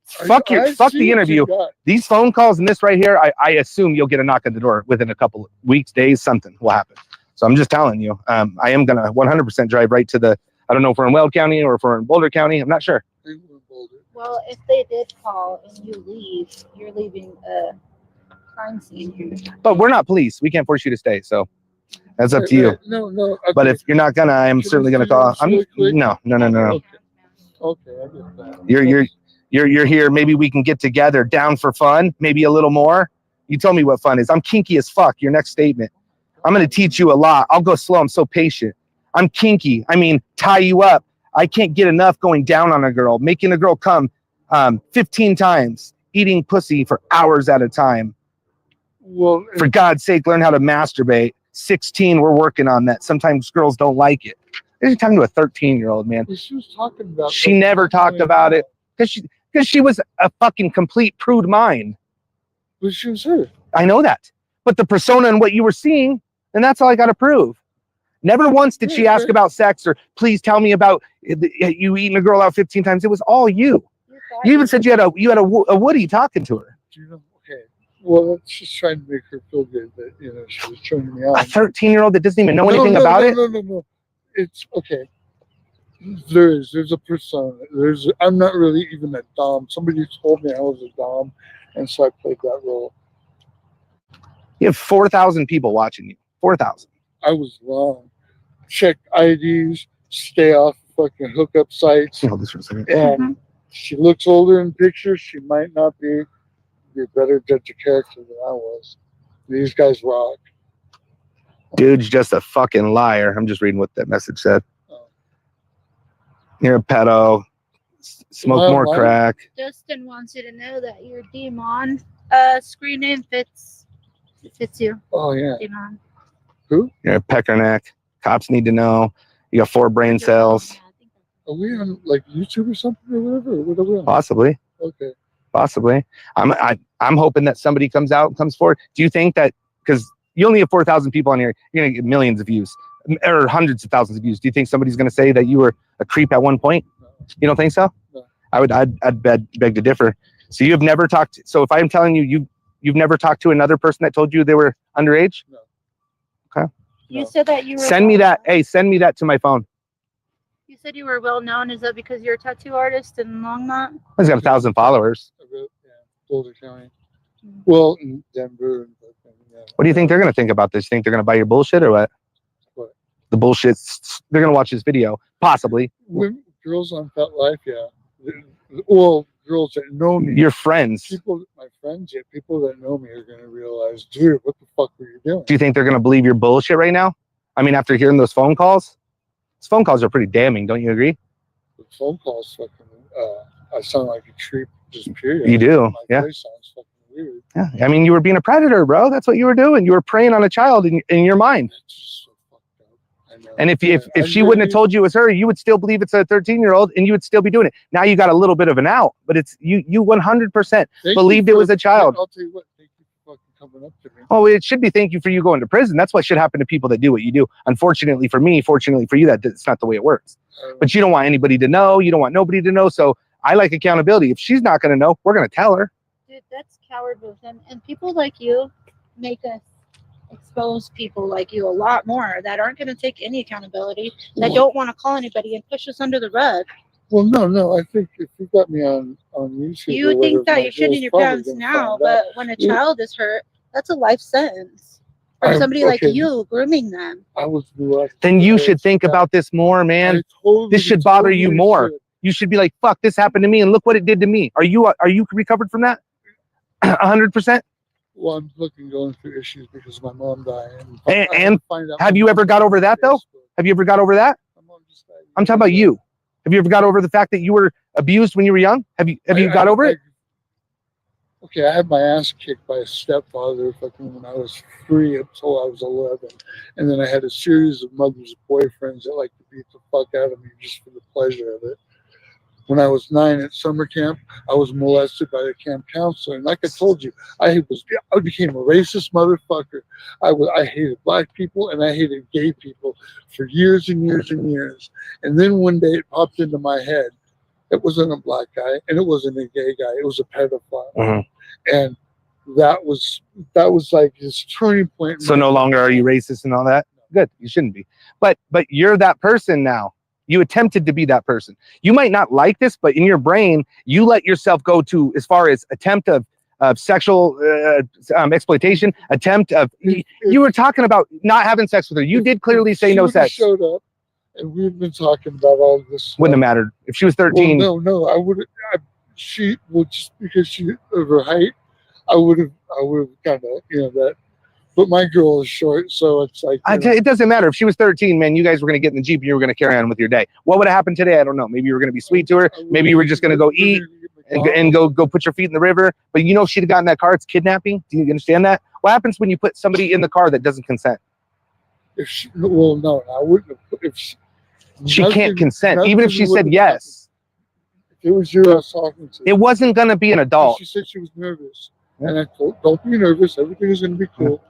Fuck the interview. These phone calls and this right here, I assume you'll get a knock at the door within a couple of weeks, days, something will happen. So I'm just telling you, I am going to 100% drive right to I don't know if we're in Weld County or if we're in Boulder County. I'm not sure. Well, if they did call and you leave, you're leaving a crime scene here. But we're not police. We can't force you to stay. So that's up to you. No. Okay. But if you're not gonna, I'm certainly gonna call. No. Okay, I get that. You're here. Maybe we can get together, down for fun, maybe a little more. You told me what fun is. I'm kinky as fuck. Your next statement. I'm gonna teach you a lot. I'll go slow. I'm so patient. I'm kinky. I mean, tie you up. I can't get enough going down on a girl, making a girl come 15 times, eating pussy for hours at a time. Well, for God's sake, learn how to masturbate. 16, we're working on that. Sometimes girls don't like it. You're talking to a 13-year-old, man. She was talking about. She never talked about it because she was a fucking complete prude mind. But she was her. I know that, but the persona and what you were seeing, and that's all I got to prove. Never once did she ask about sex or please tell me about you eating a girl out 15 times. It was all you. You even said you had a Woody talking to her. Okay. Well, that's just trying to make her feel good that she was turning me on. A 13-year-old that doesn't even know anything about it. No. It's okay. There's a persona. I'm not really even a dom. Somebody told me I was a dom, and so I played that role. You have 4,000 people watching you. 4,000. I was wrong. Check IDs. Stay off fucking hookup sites. Hold this for a second. And she looks older in pictures. She might not be. You're a better judge of character than I was. These guys rock. Dude's just a fucking liar. I'm just reading what that message said. Oh. You're a pedo. Smoke more crack. Justin wants you to know that your Demon screen name fits you. Oh yeah. Demon. Who? You're a peckerneck. Cops need to know. You got 4 brain cells. Are we on like YouTube or something or whatever? What are we on? Possibly. Okay. Possibly. I'm hoping that somebody comes out and comes forward. Do you think that, because you only have 4,000 people on here, you're gonna get millions of views or hundreds of thousands of views? Do you think somebody's gonna say that you were a creep at one point? No. You don't think so? No. I'd beg to differ. So you've never talked. So if I'm telling you you've never talked to another person that told you they were underage? No. Okay. You said that you were. Send me that. Hey, send me that to my phone. You said you were well known. Is that because you're a tattoo artist in Longmont? He's got 1,000 followers. Yeah, Boulder County. Well, in Denver. Yeah. What do you think they're going to think about this? You think they're going to buy your bullshit or what? What? The bullshit. They're going to watch this video. Possibly. Girls on Fat Life, yeah. Well, girls that know me. Your friends. People, my friends, yeah, people that know me are going to realize, dude, what the fuck were you doing? Do you think they're going to believe your bullshit right now? I mean, after hearing those phone calls? Those phone calls are pretty damning, don't you agree? The phone calls fucking, I sound like a creep, just period. You do, My yeah. voice sounds fucking weird. Yeah, I mean, you were being a predator, bro. That's what you were doing. You were preying on a child in your mind. It's just so fucked up. I know. And if she wouldn't have told you it was her, you would still believe it's a 13-year-old, and you would still be doing it. Now you got a little bit of an out, but it's you 100% believed it was a child. I'll tell you what, thank you for fucking coming up to me. Oh, it should be thank you for you going to prison. That's what should happen to people that do what you do. Unfortunately for me, fortunately for you, that's not the way it works. But you don't want anybody to know. You don't want nobody to know. So I like accountability. If she's not going to know, we're going to tell her. Dude, that's coward move. And people like you make us expose people like you a lot more that aren't going to take any accountability, that don't want to call anybody and push us under the rug. Well, no. I think if you got me on YouTube, You think that you're shitting your pants now, but when a child is hurt, that's a life sentence. For somebody like you grooming them. I was blessed. Then you should think about this more, man. This should bother you more. You should be like, fuck, this happened to me, and look what it did to me. Are you recovered from that? 100%? Well, I'm going through issues because my mom died. And have you ever got over that, though? Have you ever got over that? I'm talking about you. Have you ever got over the fact that you were abused when you were young? Have you got over it? Okay, I had my ass kicked by a stepfather fucking when I was 3 until I was 11. And then I had a series of mother's boyfriends that like to beat the fuck out of me just for the pleasure of it. When I was 9 at summer camp, I was molested by the camp counselor. And like I told you, I became a racist motherfucker. I hated black people and I hated gay people for years and years and years. And then one day it popped into my head. It wasn't a black guy and it wasn't a gay guy. It was a pedophile. Mm-hmm. And that was like his turning point. So no longer are you racist and all that? Good. You shouldn't be. But you're that person now. You attempted to be that person. You might not like this, but in your brain, you let yourself go to as far as attempt of sexual exploitation, attempt of, you were talking about not having sex with her. You did clearly say no sex. Showed up and we've been talking about all this. Wouldn't have mattered. If she was 13. Well, no, I would have, she would just because of her height, I would have kind of, that. But my girl is short, so it's like... It doesn't matter. If she was 13, man, you guys were going to get in the Jeep and you were going to carry on with your day. What would have happened today? I don't know. Maybe you were going to be sweet to her. Maybe you were just going to go eat and go put your feet in the river. But if she'd have gotten in that car, it's kidnapping. Do you understand that? What happens when you put somebody in the car that doesn't consent? No, I wouldn't have... She can't consent, even if she said yes. If it was you I was talking to. It wasn't going to be an adult. She said she was nervous. And I told, don't be nervous. Everything is going to be cool.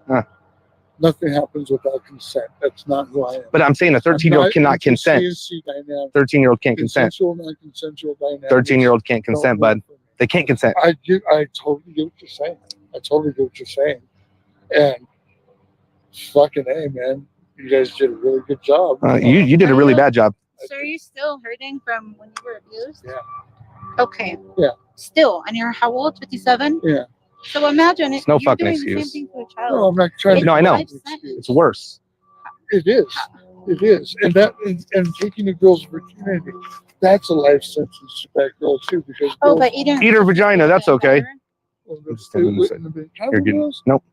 Nothing happens without consent. That's not who I am. But I'm saying a 13-year-old cannot consent. 13-year-old can't consent. Consensual, non-consensual dynamics. 13-year-old can't consent, bud. They can't consent. I totally get what you're saying. I totally get what you're saying. And fucking A, man. You guys did a really good job. You did a really bad job. So are you still hurting from when you were abused? Yeah. Okay. Yeah. Still, and you're how old? 57. Yeah. So imagine It's no you're fucking doing the excuse. same thing to a child. No, I'm not trying to. No, I know. Life sentence. It's worse. It is. It is. And that and taking a girl's virginity, that's a life sentence to that girl too, because Oh, girls, but eating Eat her vagina, that's okay. well, I'm just it telling you, wouldn't have been You're getting, girls. nope.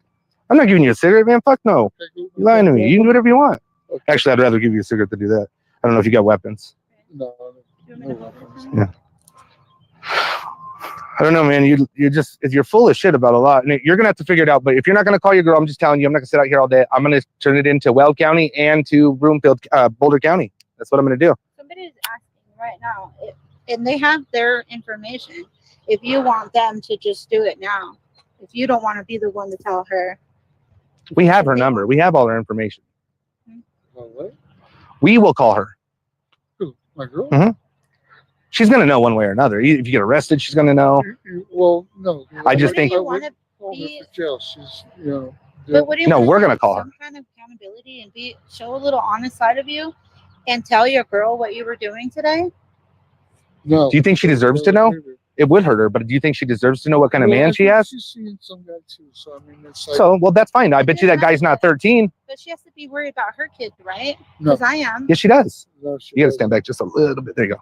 I'm not giving you a cigarette, man. Fuck no. You lying to me. You can do whatever you want. Okay. Actually, I'd rather give you a cigarette than do that. I don't know if you got weapons. No. Yeah. I don't know, man. You're full of shit about a lot, and you're gonna have to figure it out. But if you're not gonna call your girl, I'm just telling you, I'm not gonna sit out here all day. I'm gonna turn it into Weld County and to Broomfield, Boulder County. That's what I'm gonna do. Somebody's asking right now, and they have their information. If you want them to just do it now, if you don't want to be the one to tell her, We have her number. We have all her information. What? We will call her. Who? My girl? Mm-hmm. She's gonna know one way or another. If you get arrested, she's gonna know. Well, no. I just think. you want to Call her be. for jail. She's, you know. But what do you No, want we're to gonna have call her. some kind of accountability and show a little honest side of you, and tell your girl what you were doing today. No. Do you think she deserves to know? It would hurt her, but do you think she deserves to know what kind of man she has? She's seeing some guy too, so I mean, it's like. So, well, that's fine. I bet you that guy's not 13. But she has to be worried about her kids, right? No. Because I am. Yes, she does. No, You gotta stand back just a little bit. There you go.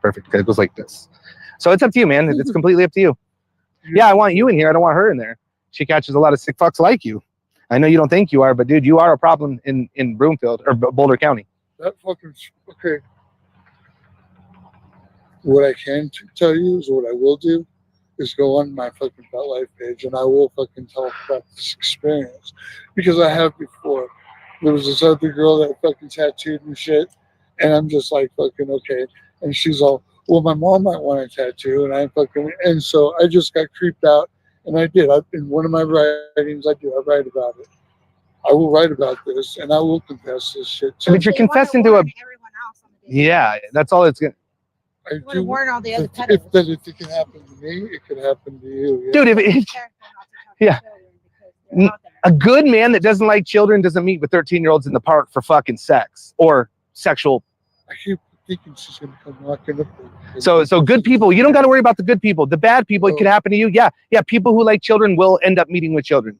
Perfect. Okay, it goes like this. So it's up to you, man. It's completely up to you. Yeah, I want you in here. I don't want her in there. She catches a lot of sick fucks like you. I know you don't think you are, but dude, you are a problem in Broomfield or Boulder County. That fucking okay. What I can tell you is what I will do is go on my fucking Pet Life page and I will fucking talk about this experience because I have before. There was this other girl that fucking tattooed and shit, and I'm just like fucking okay, and she's all, well, my mom might want a tattoo, and so I just got creeped out, and I did. In one of my writings, I write about it. I will write about this, and I will confess this shit too. But you're confessing to a. Yeah, that's all it's gonna. I You want to warn all the other if it can happen to me, it could happen to you. Yeah. Dude, if it, yeah. A good man that doesn't like children doesn't meet with 13-year-olds in the park for fucking sex or sexual. I keep thinking she's gonna come knocking up. So good people, you don't got to worry about the good people. The bad people, it could happen to you. Yeah, people who like children will end up meeting with children.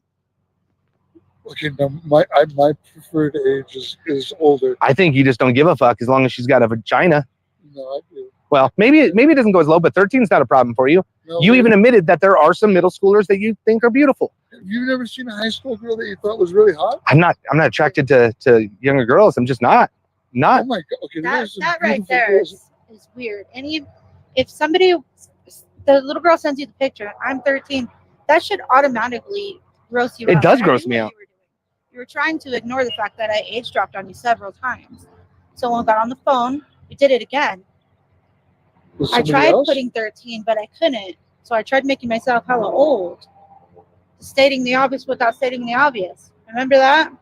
Okay, now my preferred age is older. I think you just don't give a fuck as long as she's got a vagina. No, I do. Well, maybe it doesn't go as low, but 13 is not a problem for you. No, You even admitted that there are some middle schoolers that you think are beautiful. You've never seen a high school girl that you thought was really hot? I'm not attracted to younger girls. I'm just not. Oh my god! Okay, that right there is weird. And if somebody, the little girl sends you the picture, I'm 13, that should automatically gross you out. It does I gross knew me what out. You were trying to ignore the fact that I age dropped on you several times. Someone got on the phone. You did it again. I tried putting 13, but I couldn't. So I tried making myself hella old. Stating the obvious without stating the obvious. Remember that?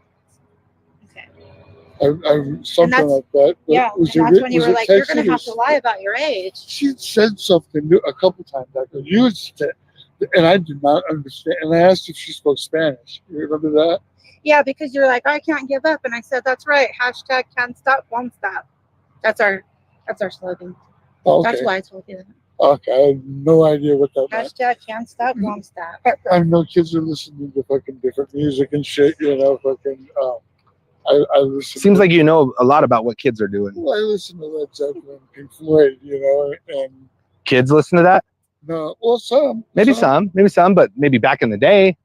Okay. Something like that. Yeah, and that's when you were like, you're going to have to lie about your age. She said something a couple times. I could use it, and I did not understand. And I asked if she spoke Spanish. You remember that? Yeah, because you're like, I can't give up. And I said, that's right. Hashtag can't stop, won't stop. That's our slogan. Okay. That's why I told you that. Okay, I have no idea what that meant. Hashtag can't stop, won't stop. I know kids are listening to fucking different music and shit, you know, fucking, I listen. Seems like you know a lot about what kids are doing. Well, I listen to Led Zeppelin, Pink Floyd, you know, and. Kids listen to that? No, well, some. Maybe some, but maybe back in the day.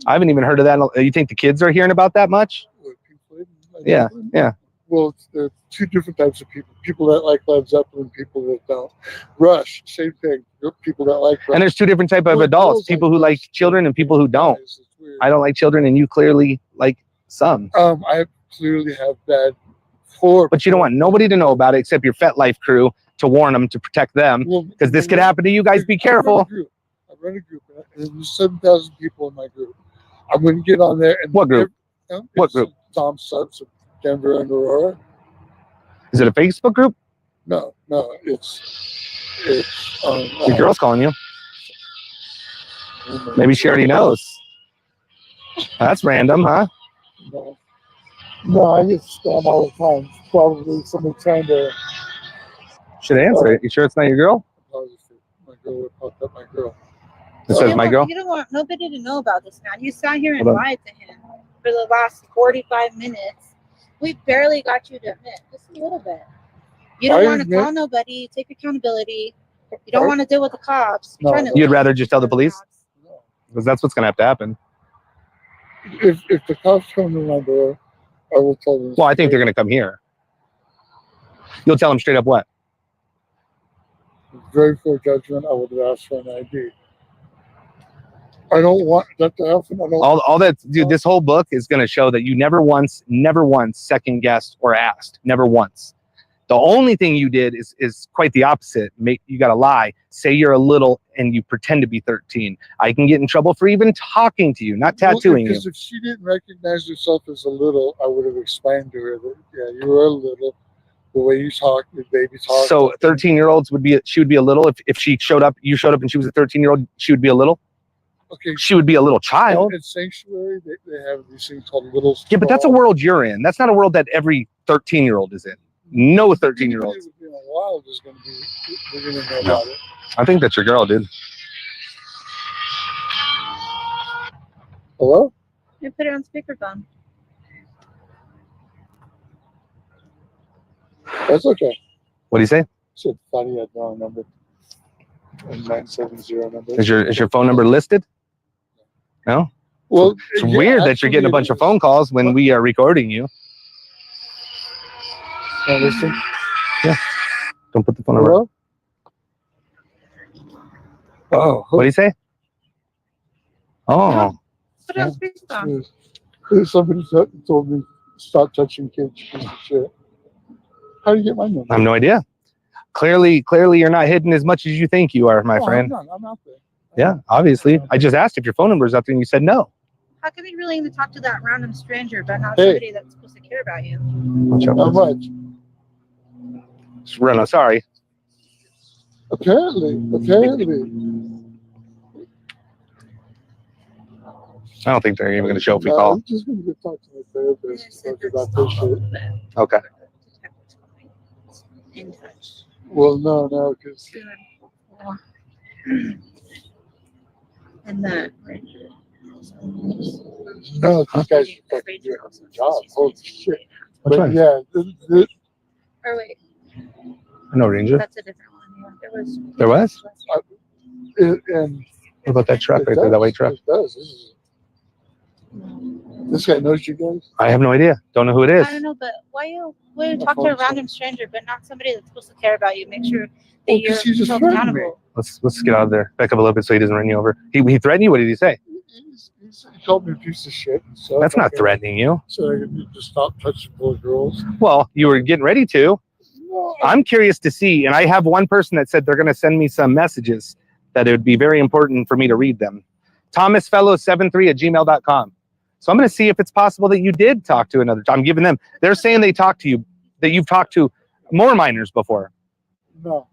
I haven't even heard of that. You think the kids are hearing about that much? What, Pink Floyd? Yeah. Well, there are two different types of people. People that like Led Zeppelin, people that don't. Rush, same thing. People that like Rush. And there's two different types of adults, people who like children and people who don't. I don't like children and you clearly like some. I clearly have bad for. But you don't want nobody to know about it except your Fet Life crew to warn them, to protect them. Because this could happen to you guys. Be careful. I run a group, and there's 7,000 people in my group. I'm going to get on there. And what group? What group? Tom Subs of Denver and Aurora. Is it a Facebook group? No, it's your girl's calling you. Maybe she already knows. That's random, huh? No, I get spam all the time. Probably somebody trying to Should answer it. You sure it's not your girl? My girl would pop up my girl. It says my girl. You don't want nobody to know about this, man. You sat here and Hold on. lied to him for the last 45 minutes. We barely got you to admit just a little bit. You don't want to call nobody, take accountability. You don't want to deal with the cops. No, You'd rather just tell the police? Because that's what's going to have to happen. If the cops come to my door, I will tell them. Well, I think they're going to come here. You'll tell them straight up what? Very before judgment, I would have asked for an ID. I don't want that to happen. I don't. All that, dude. This whole book is going to show that you never once second guessed or asked. Never once. The only thing you did is quite the opposite. You got to lie. Say you're a little and you pretend to be 13. I can get in trouble for even talking to you, not tattooing you. Because if she didn't recognize herself as a little, I would have explained to her that you were a little. The way you talk, your baby talk. So 13-year-olds would be a little. If she showed up, you showed up, and she was a 13-year-old, she would be a little. Okay. She would be a little child. At Sanctuary, they have these things called little. Yeah, but that's a world you're in. That's not a world that every 13-year-old is in. No 13-year-olds. Wild is going to be. We're going to know about it. I think that's your girl, dude. Hello? You put it on speakerphone. That's okay. What do you say? Said thought he had the wrong number. A 970 number. Is your phone number listed? No. Well, it's weird that you're getting a bunch of phone calls when we are recording you. Listen. Yeah. Don't put the phone number. Oh. What do you say? Oh. Put it on speakerphone. Somebody told me stop touching kids. Piece of shit. How do you get my number? I have no idea. Clearly, you're not hidden as much as you think you are, my friend. I'm out there. Yeah, obviously. I just asked if your phone number is up there, and you said no. How can you be willing to talk to that random stranger, but not somebody that's supposed to care about you? How much? Rena, sorry. Apparently. I don't think they're even going to show if we call. I'm just going to go talk to my therapist about this shit. Okay. In touch. Well, no, because. And that. No, these guys are fucking doing a job. Holy shit. Which But one? yeah. Or wait, No, Ranger. that's a different one. Yeah, There was? And What about that truck right there, that white truck? It does. This guy knows you guys? I have no idea. Don't know who it is. I don't know, but why you talk to a random stranger, but not somebody that's supposed to care about you? Make sure that you're he just held threatened accountable. Let's get out of there. Back up a little bit so he doesn't run you over. He threatened you? What did he say? He called me a piece of shit. So That's not threatening you. So I could just stop touching little girls. Well, you were getting ready to. No, I'm curious to see, and I have one person that said they're going to send me some messages that it would be very important for me to read them. ThomasFellows73@gmail.com. So I'm going to see if it's possible that you did talk to another. I'm giving them. They're saying they talked to you, that you've talked to more minors before. No,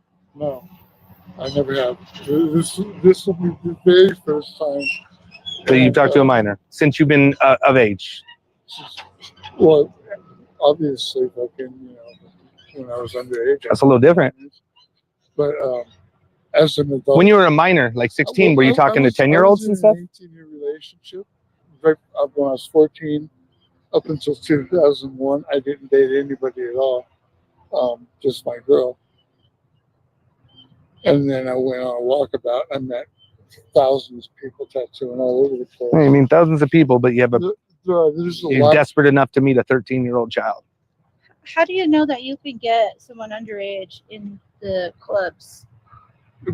I never have. This will be the very first time that you've talked to a minor since you've been of age. Well, obviously, when I was underage. That's a little different. But as an adult, when you were a minor, like 16, were you talking to 10-year-olds and stuff? I was in an 18-year relationship. When I was 14, up until 2001, I didn't date anybody at all, just my girl. And then I went on a walkabout. I met thousands of people tattooing all over the place. I mean, thousands of people, but you have you're desperate enough to meet a 13-year-old child. How do you know that you can get someone underage in the clubs?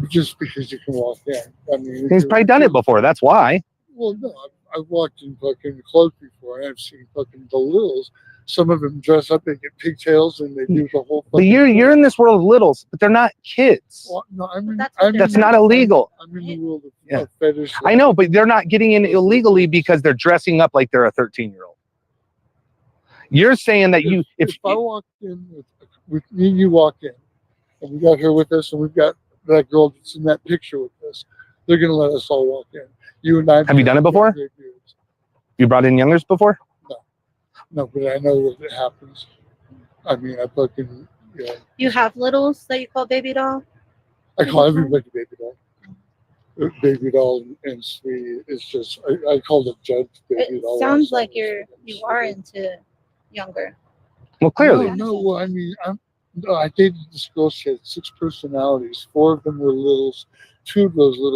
Just because you can walk in. I mean, he's probably done it before. That's why. Well, no, I've walked in fucking clubs before, and I've seen fucking the littles. Some of them dress up, they get pigtails, and they do the whole. But you're in this world of littles, but they're not kids. Well, no, that's not illegal. I'm in the world of fetish. I know, but they're not getting in illegally because they're dressing up like they're a 13-year-old. You're saying that if I walked in with me, and you walk in, and we got her with us, and we've got that girl that's in that picture with us, they're gonna let us all walk in. You and I. Have you done it before? You brought in youngers before? No, but I know that it happens. I mean, I fucking Yeah. You have littles that you call baby doll? I call everybody baby doll. Baby doll and sweetie. It's just I call the judge baby It doll. sounds like you are into younger. Well, clearly. No. Well, I mean, I dated this girl. She had 6 personalities. 4 of them were littles. 2 of those little